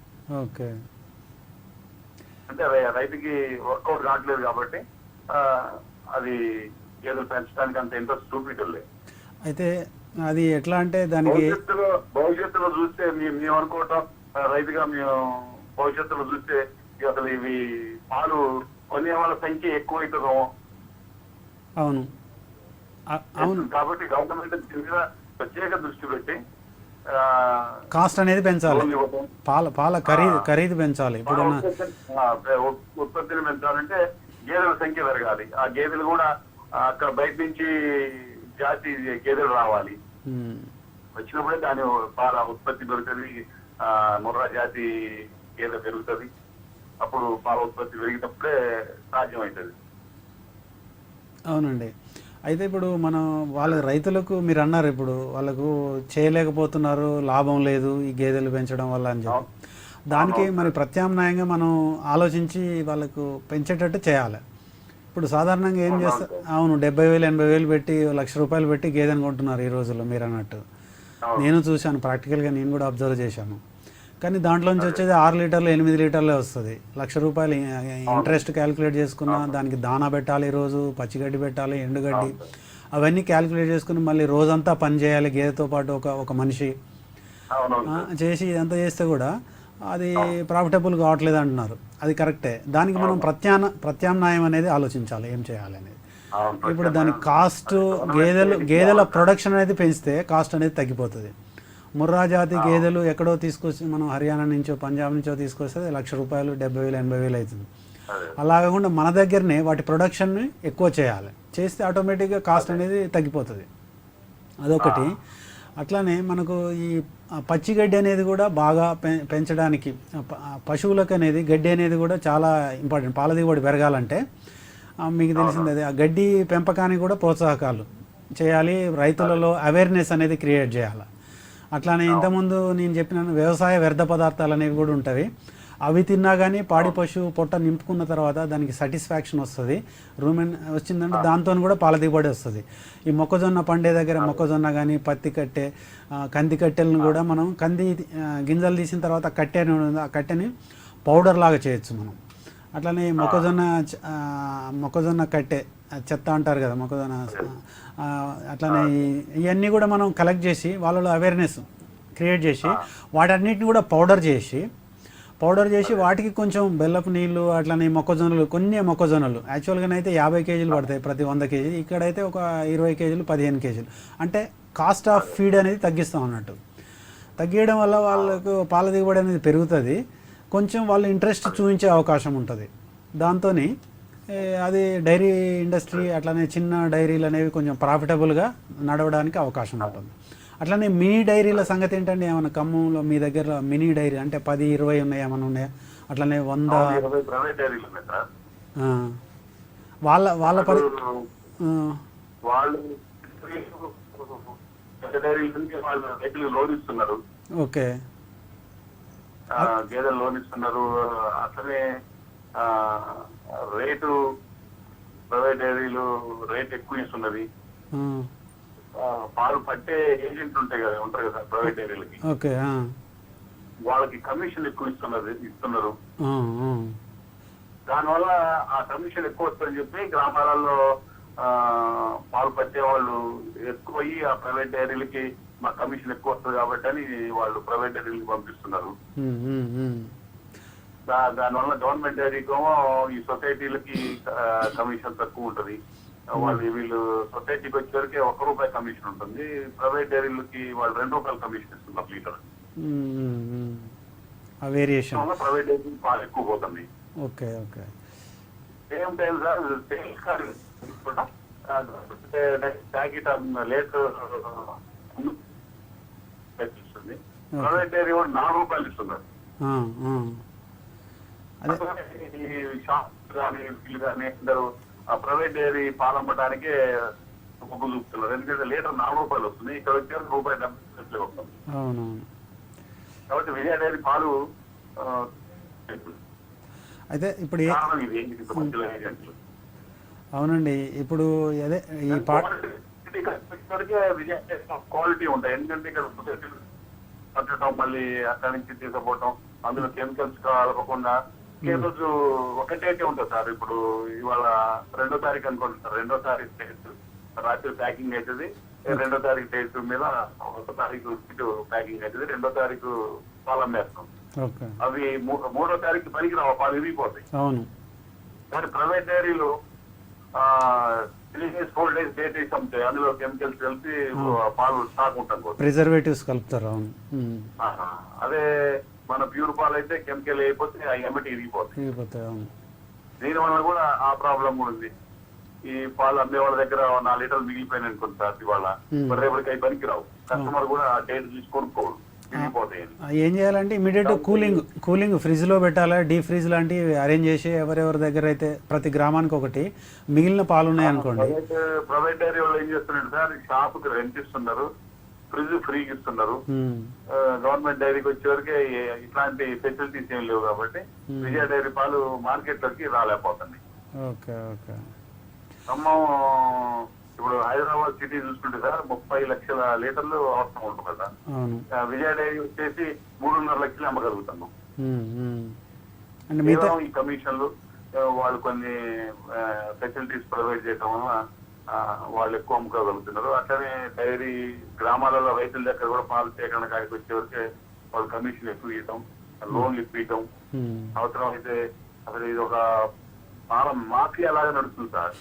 అంటే రైతుకి వర్కౌట్ కావట్లేదు కాబట్టి అది గేదెలు పెంచడానికి అంత ఇంట్రెస్ట్ చూపించలేదు. అయితే అది ఎట్లా అంటే దానికి భవిష్యత్తులో చూస్తే మేము అనుకోవటం రైతుగా మేము భవిష్యత్తులో చూస్తే అసలు ఇవి పాలు కొనే వాళ్ళ సంఖ్య ఎక్కువ అవుతుందో. అవును అవును. కాబట్టి గవర్నమెంట్ దీని మీద ప్రత్యేక దృష్టి పెట్టి కాస్ట్ అనేది పెంచాలి, పాల ఖరీదు పెంచాలి. ఇప్పుడు ఉత్పత్తిని పెంచాలంటే గేదెల సంఖ్య పెరగాలి. ఆ గేదెలు కూడా అక్కడ బయట నుంచి జాతి గేదెలు రావాలి. వచ్చినప్పుడే దాని పాల ఉత్పత్తి పెరుగుతుంది, ముర్రా జాతి గేదె పెరుగుతుంది. అప్పుడు పాల ఉత్పత్తి పెరిగినప్పుడే సాధ్యమవుతుంది. అవునండి. అయితే ఇప్పుడు మనం వాళ్ళ రైతులకు మీరు అన్నారు, ఇప్పుడు వాళ్ళకు చేయలేకపోతున్నారు, లాభం లేదు ఈ గేదెలు పెంచడం వల్ల అని చెప్పి, దానికి మరి ప్రత్యామ్నాయంగా మనం ఆలోచించి వాళ్ళకు పెంచేటట్టు చేయాలి. ఇప్పుడు సాధారణంగా ఏం చేస్తారు, అవును 70,000 80,000 పెట్టి ₹1,00,000 పెట్టి గేదెను కొంటున్నారు ఈ రోజుల్లో మీరు అన్నట్టు. నేను చూశాను, ప్రాక్టికల్గా నేను కూడా అబ్జర్వ్ చేశాను. కానీ దాంట్లోంచి వచ్చేది 6 లీటర్లు 8 లీటర్లే వస్తుంది. ₹1,00,000 ఇంట్రెస్ట్ క్యాలిక్యులేట్ చేసుకున్నా, దానికి దానా పెట్టాలి, రోజు పచ్చిగడ్డి పెట్టాలి, ఎండుగడ్డి, అవన్నీ క్యాలిక్యులేట్ చేసుకుని మళ్ళీ రోజంతా పని చేయాలి గేదెతో పాటు ఒక మనిషి చేసి ఇదంతా చేస్తే కూడా అది ప్రాఫిటబుల్ కావట్లేదు అంటున్నారు. అది కరెక్టే. దానికి మనం ప్రత్యామ్నాయం అనేది ఆలోచించాలి, ఏం చేయాలి అనేది. ఇప్పుడు దాని కాస్ట్, గేదెల ప్రొడక్షన్ అనేది పెంచితే కాస్ట్ అనేది తగ్గిపోతుంది. ముర్రా జాతి గేదెలు ఎక్కడో తీసుకొచ్చి మనం హర్యానా నుంచో పంజాబ్ నుంచో తీసుకొస్తే ₹1,00,000 70,000 80,000 అవుతుంది. అలా కాకుండా మన దగ్గరనే వాటి ప్రొడక్షన్ని ఎక్కువ చేయాలి, చేస్తే ఆటోమేటిక్గా కాస్ట్ అనేది తగ్గిపోతుంది. అదొకటి. అట్లానే మనకు ఈ పచ్చి గడ్డి అనేది కూడా బాగా పెంచడానికి పశువులకు అనేది గడ్డి అనేది కూడా చాలా ఇంపార్టెంట్. పాల దిగుబడి పెరగాలంటే మీకు తెలిసింది అదే, ఆ గడ్డి పెంపకానికి కూడా ప్రోత్సాహకాలు చేయాలి, రైతులలో అవేర్నెస్ అనేది క్రియేట్ చేయాలి. అట్లానే ఇంతకుముందు నేను చెప్పిన వ్యవసాయ వ్యర్థ పదార్థాలు అనేవి కూడా ఉంటాయి. అవి తిన్నా కానీ పాడి పశువు పొట్ట నింపుకున్న తర్వాత దానికి సాటిస్ఫాక్షన్ వస్తుంది, రూమెన్ వచ్చిందంటే దాంతో కూడా పాల దిగుబడి వస్తుంది. ఈ మొక్కజొన్న పండే దగ్గర మొక్కజొన్న కానీ పత్తి కట్టె, కంది కట్టెలను కూడా మనం గింజలు తీసిన తర్వాత ఆ కట్టెని పౌడర్ లాగా చేయొచ్చు మనం. అట్లనే మొక్కజొన్న కట్టె చెత్త అంటారు కదా, మొక్కజొన్న, అట్లనే ఇవన్నీ కూడా మనం కలెక్ట్ చేసి వాళ్ళలో అవేర్నెస్ క్రియేట్ చేసి వాటన్నిటిని కూడా పౌడర్ చేసి వాటికి కొంచెం బెల్లపు నీళ్ళు, అట్లనే కొన్ని మొక్కజొన్నలు యాక్చువల్గానైతే 50 కేజీలు పడతాయి ప్రతి 100 కేజీ, ఇక్కడైతే ఒక 20 కేజీలు 15 కేజీలు. అంటే కాస్ట్ ఆఫ్ ఫీడ్ అనేది తగ్గిస్తాం అన్నట్టు. తగ్గియడం వల్ల వాళ్ళకు పాల దిగుబడి అనేది పెరుగుతుంది, కొంచెం వాళ్ళు ఇంట్రెస్ట్ చూపించే అవకాశం ఉంటుంది. దాంతో అది డైరీ ఇండస్ట్రీ అట్లనే చిన్న డైరీలు అనేవి కొంచెం ప్రాఫిటబుల్గా నడవడానికి అవకాశం ఉంటుంది. అట్లనే మినీ డైరీల సంగతి ఏంటంటే, ఏమైనా ఖమ్మంలో మీ దగ్గర మినీ డైరీ అంటే 10-20 ఉన్నాయి, ఏమైనా ఉన్నాయా? అట్లనే 100 వాళ్ళ ఓకే, గేదెలు లోన్ ఇస్తున్నారు. అట్లనే రేటు ప్రైవేట్ డైరీలు రేట్ ఎక్కువ ఇస్తున్నది. పాలు పట్టే ఏజెంట్ ఉంటారు కదా ప్రైవేట్ డైరీలకి, ఓకే, వాళ్ళకి కమిషన్ ఎక్కువ ఇస్తున్నారు. దానివల్ల ఆ కమిషన్ ఎక్కువ వస్తుందని చెప్పి గ్రామాలలో పాలు పట్టే వాళ్ళు ఎక్కువ అయ్యి ఆ ప్రైవేట్ డైరీలకి మా కమిషన్ ఎక్కువ వస్తుంది కాబట్టి అని వాళ్ళు ప్రైవేట్ డైరీలకి పంపిస్తున్నారు. దానివల్ల గవర్నమెంట్ డైరీకేమో ఈ సొసైటీలకి కమిషన్ తక్కువ ఉంటుంది. వీళ్ళు సొసైటీకి వచ్చేవరకే ₹1 కమిషన్ ఉంటుంది, ప్రైవేట్ డైరీలకి వాళ్ళు ₹2 కమిషన్ ఇస్తున్నారు లీటర్. ప్రైవేట్ డైరీ పాలు ఎక్కువ పోతుంది. Okay okay. Same time sir sales card packet late ఇస్తుంది, ప్రైవేట్ డైరీ కూడా ₹4 ఇస్తున్నారు. షాప్ కానీ వీళ్ళు కానీ అందరూ ప్రైవేట్ డైరీ పాలు అమ్మటానికే మొగ్గు చూపుతున్నారు. ఎందుకంటే లీటర్ ₹4 వస్తుంది, ఇక్కడ వచ్చే ₹1.70 వస్తుంది. కాబట్టి విజయ డైరీ పాలు అయితే ఇప్పుడు అవునండి. ఇప్పుడు అదే ఈ క్వాలిటీ ఉంటాయి. ఎందుకంటే ఇక్కడ పట్టడం మళ్ళీ అక్కడి నుంచి తీసుకుపోవటం, అందులో కెమికల్స్ కలపకుండా కేజెస్ ఒకటే ఉంటుంది సార్. ఇప్పుడు ఇవాళ 2వ తారీఖు అనుకుంటున్నారు, 2వ తారీఖు టేస్ట్ రాత్రి ప్యాకింగ్ అవుతుంది, 2వ తారీఖు టేస్ట్ మీద 1వ తారీఖు ప్యాకింగ్ అవుతుంది, 2వ తారీఖు పాలు అమ్మేస్తాం. ఓకే. అవి మూడో తారీఖు పనికి రావు, పాలు విరిగిపోతాయి. అవును. కానీ ప్రైవేట్ డైరీలు 3 days 4 days డేట్ వేసి అమ్ముతాయి. అందులో కెమికల్స్ కలిపి పాలు స్టాక్ ఉంటాం కూడా. ప్రిజర్వేటివ్స్ కలుపుతారు. అవును. అదే మన ప్యూర్ పాలు అయితే కెమికల్ అయిపోతే అవి ఎమ్మటి ఇరిగిపోతాయి. అవును. దీని వల్ల కూడా ఆ ప్రాబ్లం కూడా ఉంది. ఈ పాలు అమ్మే వాళ్ళ దగ్గర 4 లీటర్లు మిగిలిపోయినాయి అనుకోండి సార్, ఇవాళ రేపటికి అవి పనికి రావు. కస్టమర్ కూడా ఆ డేట్ చూసి కొనుక్కోడు, విరిగిపోతాయి. ఏం చేయాలంటే ఇమీడియట్ కూలింగ్ ఫ్రిడ్జ్లో పెట్టాలా, డీప్ ఫ్రిడ్జ్ లాంటివి అరేంజ్ చేసి ఎవరెవరి దగ్గర అయితే ప్రతి గ్రామానికి ఒకటి మిగిలిన పాలు ఉన్నాయి అనుకోండి. ప్రైవేట్ డైరీ వాళ్ళు ఏం చేస్తున్నారు సార్, షాప్కి రెంట్ ఇస్తున్నారు, ఫ్రిడ్జ్ ఫ్రీకి ఇస్తున్నారు. గవర్నమెంట్ డైరీకి వచ్చేవరకు ఇట్లాంటి ఫెసిలిటీస్ ఏం లేవు కాబట్టి విజయ డైరీ పాలు మార్కెట్ లోకి రాలేకపోతుంది. ఓకే. ఓకే. ఖమ్మం ఇప్పుడు హైదరాబాద్ సిటీ చూసుకుంటే సార్ 30 లక్షల లీటర్లు అవసరం ఉంటుంది కదా. విజయ డైరీ వచ్చేసి 3.5 లక్షలు అమ్మగలుగుతున్నాం. ఈ కమిషన్లు వాళ్ళు కొన్ని ఫెసిలిటీస్ ప్రొవైడ్ చేయడం వల్ల వాళ్ళు ఎక్కువ అమ్ముకోగలుగుతున్నారు. అట్లనే డైరీ గ్రామాలలో రైతుల దగ్గర కూడా పాలు సేకరణ కాడికి వచ్చేవరకే వాళ్ళు కమిషన్ ఎక్కువ ఇవ్వటం, లోన్లు ఇప్పించడం. అవసరం అయితే అసలు ఇది ఒక మాఫియా లాగా నడుస్తుంది సార్.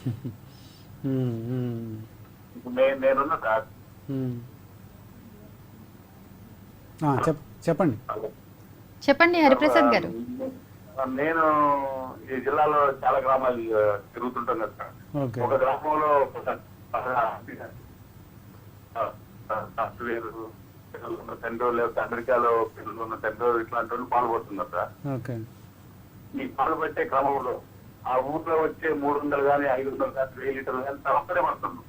నేనున్నా సార్. చెప్పండి హరిప్రసాద్ గారు. నేను ఈ జిల్లాలో చాలా గ్రామాలు తిరుగుతుంటాను కదా సార్. ఒక గ్రామంలో సాఫ్ట్వేర్ ఉన్న తండ్రి, లేకపోతే అమెరికాలో పిల్లలు ఉన్న తండ్రి, ఇట్లాంటి వాళ్ళు పాల్గొతున్నారు సార్. ఈ పాలు పెట్టే క్రమంలో ఆ ఊర్లో వచ్చే 300 కానీ 500 కానీ 1000 లీటర్లు కానీ తప్పనే పడుతుంది.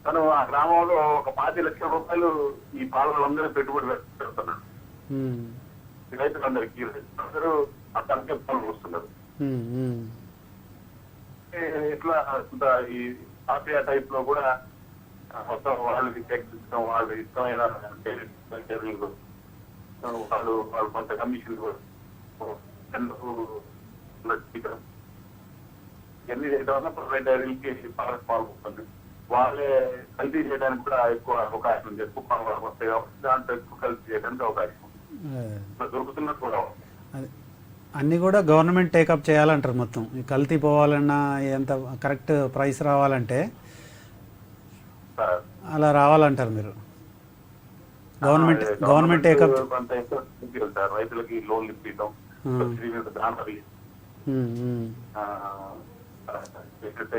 తను ఆ గ్రామంలో ఒక 5 లక్షల రూపాయలు ఈ పాలనందరూ పెట్టుబడి పెడుతున్నాడు. రైతులందరికీ రైతులందరూ ఆ తనకే పాలు పోస్తున్నారు. ఇట్లా ఈ ఆసియా టైప్ లో కూడా మొత్తం వాళ్ళకి చెక్ ఇస్తాం, వాళ్ళు ఇష్టమైన వాళ్ళు కొంత కమిషన్ ఎన్ని చేయడం వల్ల ప్రైవేట్ డైరీలకి పాల్గొంటుంది. వాళ్ళే కల్తీ చేయడానికి కూడా ఎక్కువ అవకాశం ఉంది. ఎక్కువ పాలు వస్తాయి కాబట్టి దాంట్లో ఎక్కువ కల్తీ చేయడానికి అవకాశం దొరుకుతున్నట్టు కూడా. అన్నీ కూడా గవర్నమెంట్ టేకప్ చేయాలంటారు. మొత్తం ఈ కల్తీ పోవాలన్నా ఎంత కరెక్ట్ ప్రైస్ రావాలంటే అలా రావాలంటారు మీరు. గవర్నమెంట్ టేకప్ సార్, రైతులకి లోన్లు ఇప్పించడం,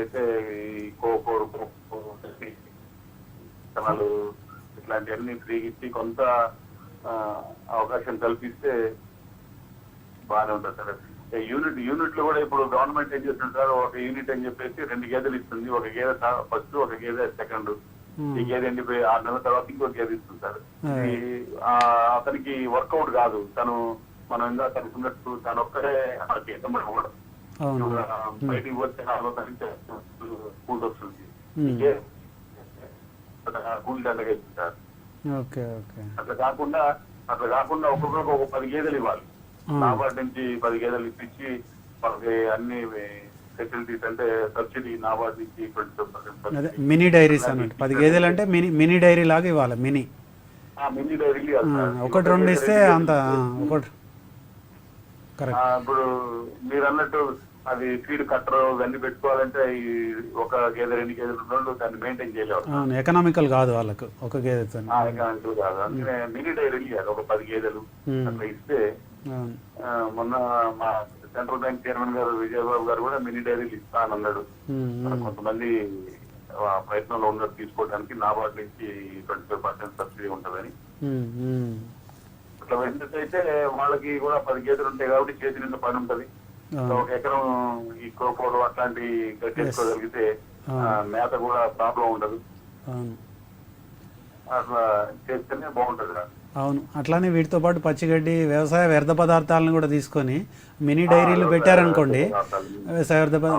అయితే ఈ కోకోరు ఇట్లాంటివన్నీ ఫ్రీగా ఇచ్చి కొంత అవకాశం కల్పిస్తే బాగానే ఉంటుంది సార్. యూనిట్ లో కూడా ఇప్పుడు గవర్నమెంట్ ఏం చేస్తుంది సార్, ఒక యూనిట్ అని చెప్పేసి 2 గేదెలు ఇస్తుంది. ఒక గేదె ఫస్ట్, ఒక గేదె సెకండ్. ఈ గేదె ఎండిపోయి 6 నెలల తర్వాత ఇంకో గేదె ఇస్తుంది సార్. అతనికి వర్కౌట్ కాదు. తను మనం ఇంకా తనుకున్నట్టు తను ఒక్కడే కూడా బయటికి పోతే కూల్ వస్తుంది, కూల్ దండగా ఇస్తుంది సార్. అట్లా కాకుండా ఒక్కొక్కరికి ఒక 10 గేదెలు ఇవ్వాలి. నాబార్డు నుంచి 10 గేదెలు ఇప్పించి వాళ్ళకి అన్ని ఫెసిలిటీస్ అంటే సబ్సిడీ నాబార్డు నుంచి 20%. మినీ డైరీస్ అన్నట్టు 10 గేదెలు అంటే మినీ డైరీ లాగా ఇవ్వాలి. మినీ డైరీ 1-2 ఇస్తే అంత ఒకటి. ఇప్పుడు మీరు అన్నట్టు అది ఫీడ్ కట్టర్ ఇవన్నీ పెట్టుకోవాలంటే ఈ ఒక గేదె 2 గేదెలు ఉన్నోళ్ళు దాన్ని మెయింటైన్ చేయలేరు. ఎకనామికల్ కాదు వాళ్ళకు ఒక గేదెతో. ఎకనామికల్ కాదు. అందుకనే మినీ డైరీ ఒక 10 గేదెలు అట్లా ఇస్తే. మొన్న మా సెంట్రల్ బ్యాంక్ చైర్మన్ గారు విజయబాబు గారు కూడా మినీ డైరీలు ఇస్తానన్నాడు. కొంతమంది ప్రయత్నంలో ఉన్నట్టు తీసుకోవడానికి నాబార్డు నుంచి 25% సబ్సిడీ ఉంటుందని. అట్లా అయితే వాళ్ళకి కూడా 10 గేదెలు ఉంటాయి కాబట్టి చేతి నిండా పని ఉంటది. ఒక ఎకరం ఈ కోకోరు అట్లాంటి కట్టేసుకోగలిగితే మేత కూడా ప్రాబ్లం ఉండదు. అట్లా చేస్తేనే బాగుంటది. అవును. అట్లానే వీటితో పాటు పచ్చిగడ్డి, వ్యవసాయ వ్యర్థ పదార్థాలను కూడా తీసుకొని మినీ డైరీలు పెట్టారనుకోండి. వ్యవసాయ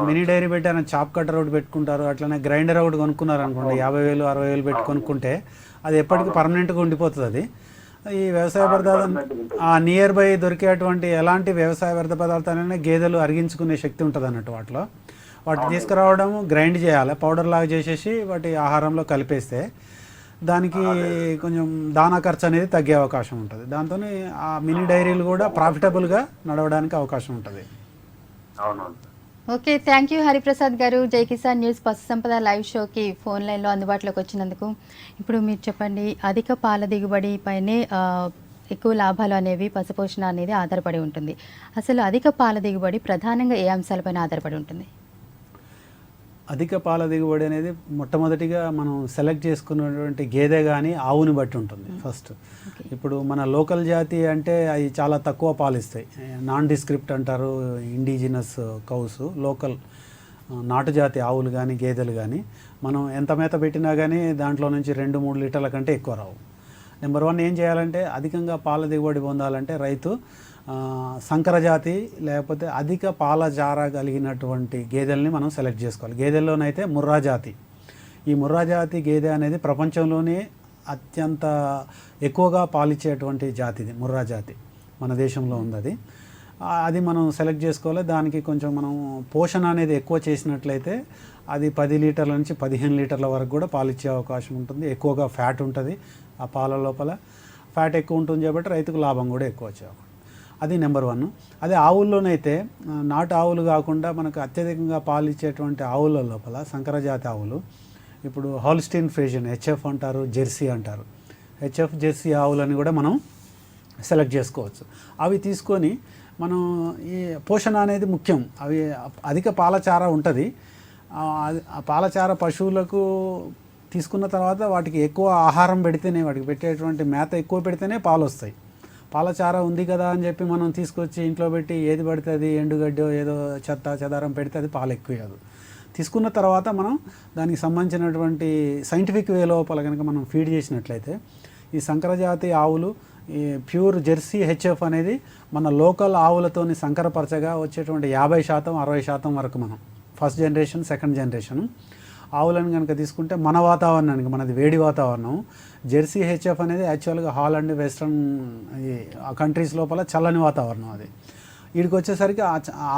మినీ డైరీ పెట్టారని చాప్ కట్టర్ ఒకటి పెట్టుకుంటారు. అట్లనే గ్రైండర్ ఒకటి కొనుక్కున్నారు అనుకోండి, 50,000 60,000 పెట్టి కొనుక్కుంటే అది ఎప్పటికీ పర్మనెంట్గా ఉండిపోతుంది. అది ఈ వ్యవసాయ పదార్థాలు నియర్ బై దొరికేటువంటి ఎలాంటి వ్యవసాయ వ్యర్థ పదార్థాలైనా గేదెలు అరిగించుకునే శక్తి ఉంటుంది అన్నట్టు. వాటిని తీసుకురావడం, గ్రైండ్ చేయాలి, పౌడర్ లాగా చేసేసి వాటి ఆహారంలో కలిపేస్తే దానికి కొంచెం దానా ఖర్చు అనేది తగ్గే అవకాశం ఉంటుంది. దాంతో ఆ మినీ డైరీలు కూడా ప్రాఫిటబుల్గా నడవడానికి అవకాశం ఉంటుంది. అవునవును. ఓకే, థ్యాంక్ యూ హరిప్రసాద్ గారు. జై కిసాన్ న్యూస్ పశు సంపద లైవ్ షోకి ఫోన్ లైన్లో అందుబాటులోకి వచ్చినందుకు. ఇప్పుడు మీరు చెప్పండి, అధిక పాల దిగుబడి పైనే ఎక్కువ లాభాలు అనేవి పశుపోషణ అనేది ఆధారపడి ఉంటుంది. అసలు అధిక పాల దిగుబడి ప్రధానంగా ఏ అంశాలపైన ఆధారపడి ఉంటుంది? అధిక పాల దిగుబడి అనేది మొట్టమొదటిగా మనం సెలెక్ట్ చేసుకున్నటువంటి గేదె కానీ ఆవుని బట్టి ఉంటుంది ఫస్ట్. ఇప్పుడు మన లోకల్ జాతి అంటే అవి చాలా తక్కువ పాలు ఇస్తాయి. నాన్ డిస్క్రిప్ట్ అంటారు ఇండిజినస్ కౌస్. లోకల్ నాటు జాతి ఆవులు కానీ గేదెలు కానీ మనం ఎంత మేత పెట్టినా కానీ దాంట్లో నుంచి 2-3 లీటర్ల కంటే ఎక్కువ రావు. నెంబర్ 1 ఏం చేయాలంటే అధికంగా పాల దిగుబడి పొందాలంటే రైతు సంకర జాతి లేకపోతే అధిక పాల జార కలిగినటువంటి గేదెల్ని మనం సెలెక్ట్ చేసుకోవాలి. గేదెల్లోనైతే ముర్రా జాతి. ఈ ముర్రా జాతి గేదె అనేది ప్రపంచంలోనే అత్యంత ఎక్కువగా పాలిచ్చేటువంటి జాతిది ముర్రా జాతి. మన దేశంలో ఉంది అది మనం సెలెక్ట్ చేసుకోవాలి. దానికి కొంచెం మనం పోషణ అనేది ఎక్కువ చేసినట్లయితే అది 10 లీటర్ల నుంచి 15 లీటర్ల వరకు కూడా పాలిచ్చే అవకాశం ఉంటుంది. ఎక్కువగా ఫ్యాట్ ఉంటుంది ఆ పాల లోపల. ఫ్యాట్ ఎక్కువ ఉంటుంది కాబట్టి రైతుకు లాభం కూడా ఎక్కువ వచ్చే అవకాశం. అది నెంబర్ 1. అదే ఆవుల్లోనైతే నాటు ఆవులు కాకుండా మనకు అత్యధికంగా పాలిచ్చేటువంటి ఆవుల లోపల సంకర జాతి ఆవులు, ఇప్పుడు హాల్స్టీన్ ఫ్రీజియన్ హెచ్ఎఫ్ అంటారు, జెర్సీ అంటారు. హెచ్ఎఫ్ జెర్సీ ఆవులని కూడా మనం సెలెక్ట్ చేసుకోవచ్చు. అవి తీసుకొని మనం ఈ పోషణ అనేది ముఖ్యం. అవి అధిక పాలచార ఉంటుంది. ఆ పాలచార పశువులకు తీసుకున్న తర్వాత వాటికి ఎక్కువ ఆహారం పెడితేనే, వాటికి పెట్టేటువంటి మేత ఎక్కువ పెడితేనే పాలు వస్తాయి. పాలచార ఉంది కదా అని చెప్పి మనం తీసుకొచ్చి ఇంట్లో పెట్టి ఏది పడితే అది ఎండుగడ్డో ఏదో చెత్త చెదారం పెడితే అది పాలు ఎక్కువ కాదు. తీసుకున్న తర్వాత మనం దానికి సంబంధించినటువంటి సైంటిఫిక్ వే లోపల కనుక మనం ఫీడ్ చేసినట్లయితే ఈ సంకరజాతి ఆవులు, ఈ ప్యూర్ జెర్సీ హెచ్ఎఫ్ అనేది మన లోకల్ ఆవులతోని సంకరపరచగా వచ్చేటువంటి 50% 60% వరకు మనం ఫస్ట్ జనరేషన్ సెకండ్ జనరేషన్ ఆవులను కనుక తీసుకుంటే మన వాతావరణానికి, మనది వేడి వాతావరణం, జెర్సీ హెచ్ఎఫ్ అనేది యాక్చువల్గా హాలండ్ వెస్ట్రన్ కంట్రీస్ లోపల చల్లని వాతావరణం. అది వీడికి వచ్చేసరికి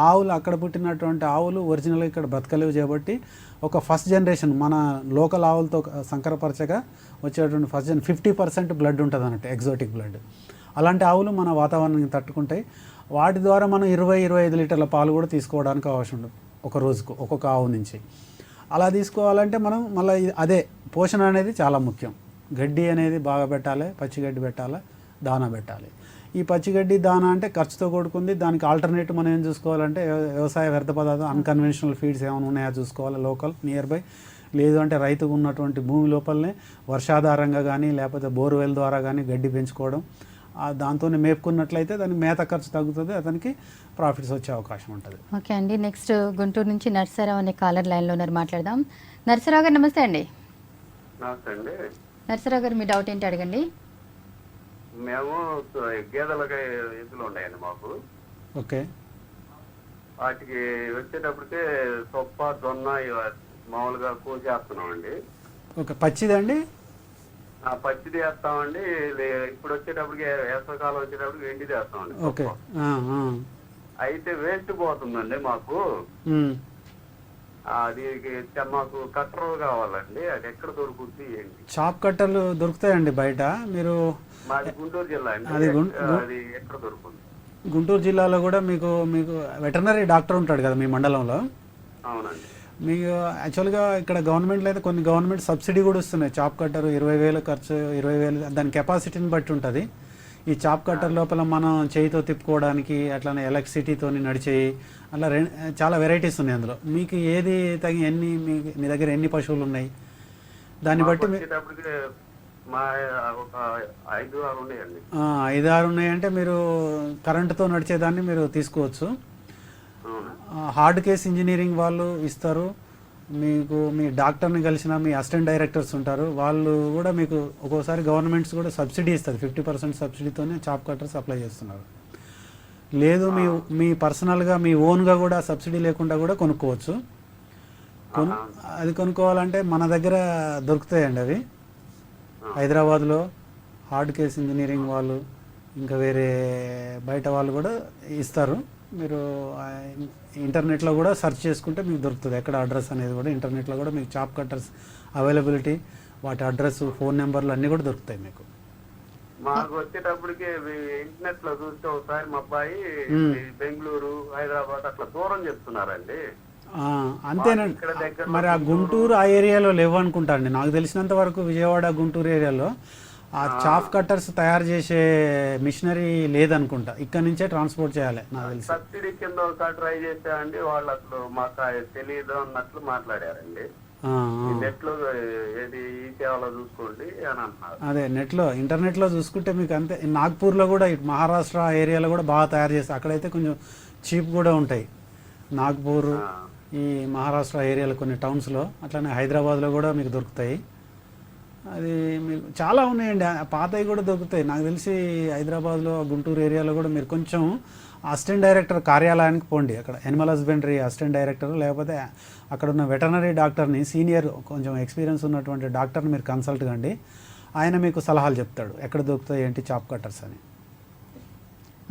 ఆవులు అక్కడ పుట్టినటువంటి ఆవులు ఒరిజినల్గా ఇక్కడ బ్రతకలేవు కాబట్టి ఒక ఫస్ట్ జనరేషన్ మన లోకల్ ఆవులతో సంకరపరచగా వచ్చేటువంటి ఫస్ట్ 50% బ్లడ్ ఉంటుంది అన్నట్టు, ఎగ్జాటిక్ బ్లడ్. అలాంటి ఆవులు మన వాతావరణానికి తట్టుకుంటాయి. వాటి ద్వారా మనం 20-25 లీటర్ల పాలు కూడా తీసుకోవడానికి అవసరం ఉంటుంది ఒక రోజుకు ఒక్కొక్క ఆవు నుంచి. అలా తీసుకోవాలంటే మనం మళ్ళీ అదే పోషణ అనేది చాలా ముఖ్యం. గడ్డి అనేది బాగా పెట్టాలి, పచ్చిగడ్డి పెట్టాలి, దానా పెట్టాలి. ఈ పచ్చిగడ్డి దానా అంటే ఖర్చుతో కూడుకుంది. దానికి ఆల్టర్నేటివ్ మనం ఏం చూసుకోవాలంటే వ్యవసాయ వ్యర్థ పదార్థం అన్కన్వెన్షనల్ ఫీడ్స్ ఏమైనా ఉన్నాయో చూసుకోవాలి లోకల్ నియర్ బై. లేదు అంటే రైతుకు ఉన్నటువంటి భూమి లోపలనే వర్షాధారంగా కానీ లేకపోతే బోర్వెల్ ద్వారా కానీ గడ్డి పెంచుకోవడం, దాంతోనే మేపుకున్నట్లయితే దానికి మేత ఖర్చు తగ్గుతుంది, అతనికి ప్రాఫిట్స్ వచ్చే అవకాశం ఉంటుంది. ఓకే అండి, నెక్స్ట్ గుంటూరు నుంచి నర్సరావు అనే కాలర్ లైన్లో ఉన్నారు, మాట్లాడదాం. నర్సరావు గారు నమస్తే అండి. నమస్తే అండి. నర్సరావు గారు మీ డౌట్ ఏంటి అడగండి. మేము గేదెలకి ఎద్దులు ఉన్నాయండి మాకు. ఓకే. వాటికి వచ్చేటప్పటికే సొప్ప జొన్న మామూలుగా కోసేస్తున్నామండి. ఓకే. పచ్చిదండి? పచ్చిది వేస్తామండి. ఇప్పుడు వచ్చేటప్పటికి వేసవకాలం వచ్చేటప్పటికి ఎండిది వేస్తామండి. ఓకే. అయితే వేస్ట్ పోతుందండి మాకు. అది మాకు కట్టర్ కావాలండి, అది ఎక్కడ దొరుకుతుంది ఏంటి? చాప్ కట్టర్లు దొరుకుతాయండి బయట. మీరు మాది గుంటూరు జిల్లా అండి. అది ఎక్కడ దొరుకుతుంది? గుంటూరు జిల్లాలో కూడా మీకు వెటర్నరీ డాక్టర్ ఉంటాడు కదా మీ మండలంలో. అవునండి. మీకు యాక్చువల్గా ఇక్కడ గవర్నమెంట్లో అయితే కొన్ని గవర్నమెంట్ సబ్సిడీ కూడా వస్తున్నాయి. చాప్ కట్టర్ 20,000 ఖర్చు, 20,000 దాని కెపాసిటీని బట్టి ఉంటుంది. ఈ చాప్ కట్టర్ లోపల మనం చేయితో తిప్పుకోవడానికి, అట్లానే ఎలక్ట్రిసిటీతో నడిచేయి, అట్లా చాలా వెరైటీస్ ఉన్నాయి అందులో. మీకు ఏది ఎన్ని మీ దగ్గర ఎన్ని పశువులు ఉన్నాయి దాన్ని బట్టి 5-6 ఉన్నాయంటే మీరు కరెంటుతో నడిచేదాన్ని మీరు తీసుకోవచ్చు. హార్డ్ కేస్ ఇంజనీరింగ్ వాళ్ళు ఇస్తారు మీకు. మీ డాక్టర్ని కలిసిన మీ అసిస్టెంట్ డైరెక్టర్స్ ఉంటారు, వాళ్ళు కూడా మీకు ఒక్కోసారి గవర్నమెంట్స్ కూడా సబ్సిడీ ఇస్తుంది. 50% సబ్సిడీతోనే చాప్ కట్టర్స్ అప్లై చేస్తున్నారు. లేదు మీ పర్సనల్గా మీ ఓన్గా కూడా సబ్సిడీ లేకుండా కూడా కొనుక్కోవచ్చు. అది కొనుక్కోవాలంటే మన దగ్గర దొరుకుతాయండి అవి. హైదరాబాద్లో హార్డ్ కేస్ ఇంజనీరింగ్ వాళ్ళు, ఇంకా వేరే బయట వాళ్ళు కూడా ఇస్తారు. మీరు ఇంటర్నెట్లో కూడా సెర్చ్ చేసుకుంటే మీకు దొరుకుతుంది ఎక్కడ అడ్రస్ అనేది కూడా. ఇంటర్నెట్లో కూడా మీకు చాప్ కట్టర్స్ అవైలబిలిటీ వాటి అడ్రస్, ఫోన్ నెంబర్లు అన్నీ కూడా దొరుకుతాయి మీకు. మాకు వచ్చేటప్పటికి ఇంటర్నెట్ లో చూస్తే ఒకసారి మా అబ్బాయి బెంగళూరు, హైదరాబాద్ అట్లా దూరం చెప్తున్నారండి. అంతేనండి. ఇక్కడ దగ్గర మరి ఆ గుంటూరు ఆ ఏరియాలో లేవు అనుకుంటాండి. నాకు తెలిసినంత వరకు విజయవాడ, గుంటూరు ఏరియాలో ఆ చాఫ్ కట్టర్స్ తయారు చేసే మిషనరీ లేదనుకుంటా. ఇక్కడ నుంచే ట్రాన్స్పోర్ట్ చేయాలి నాకు తెలిసి. సబ్సిడీ కింద ఒకసారి ట్రై చేసామండి, వాళ్ళు అసలు మాకు తెలియదు అన్నట్లు మాట్లాడారండి. నెట్ లో ఏది ఈ సేవలో చూసుకోండి అని అంటున్నారు. అదే నెట్లో, ఇంటర్నెట్లో చూసుకుంటే మీకు అంతే. నాగ్పూర్లో కూడా ఇటు మహారాష్ట్ర ఏరియాలో కూడా బాగా తయారు చేస్తారు. అక్కడైతే కొంచెం చీప్ కూడా ఉంటాయి. నాగ్పూర్, ఈ మహారాష్ట్ర ఏరియాలో కొన్ని టౌన్స్లో, అట్లనే హైదరాబాద్లో కూడా మీకు దొరుకుతాయి. అది మీకు చాలా ఉన్నాయండి. పాతవి కూడా దొరుకుతాయి. నాకు తెలిసి హైదరాబాద్లో, గుంటూరు ఏరియాలో కూడా మీరు కొంచెం అసిస్టెంట్ డైరెక్టర్ కార్యాలయానికి పోండి. అక్కడ యానిమల్ హస్బెండరీ అసిస్టెంట్ డైరెక్టర్, లేకపోతే అక్కడ ఉన్న వెటర్నరీ డాక్టర్ని, సీనియర్ కొంచెం ఎక్స్పీరియన్స్ ఉన్నటువంటి డాక్టర్ని మీరు కన్సల్ట్ కండి. ఆయన మీకు సలహాలు చెప్తాడు ఎక్కడ దొరుకుతాయి ఏంటి చాప్ కట్టర్స్ అని.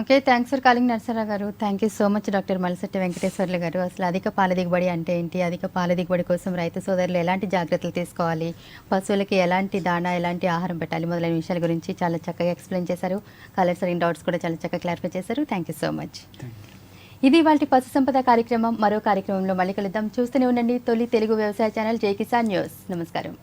Okay, thanks for calling Narasarao garu. Thank you so much doctor Malasetti Venkateswarlu garu. అసలు అధిక పాల దిగుబడి అంటే ఏంటి, అధిక పాల దిగుబడి కోసం రైతు సోదరులు ఎలాంటి జాగ్రత్తలు తీసుకోవాలి, పశువులకి ఎలాంటి దాణా, ఎలాంటి ఆహారం పెట్టాలి మొదలైన విషయాల గురించి చాలా చక్కగా ఎక్స్ప్లెయిన్ చేశారు. కాలర్స్ అడిగిన డౌట్స్ కూడా చాలా చక్కగా క్లారిఫై చేశారు. Thank you so much. ఇది ఇవాల్టి పశు సంపద కార్యక్రమం. మరో కార్యక్రమంలో మళ్ళీ కలుద్దాం. చూస్తూనే ఉండండి తొలి తెలుగు వ్యవసాయ ఛానల్ జై కిసాన్ న్యూస్. నమస్కారం.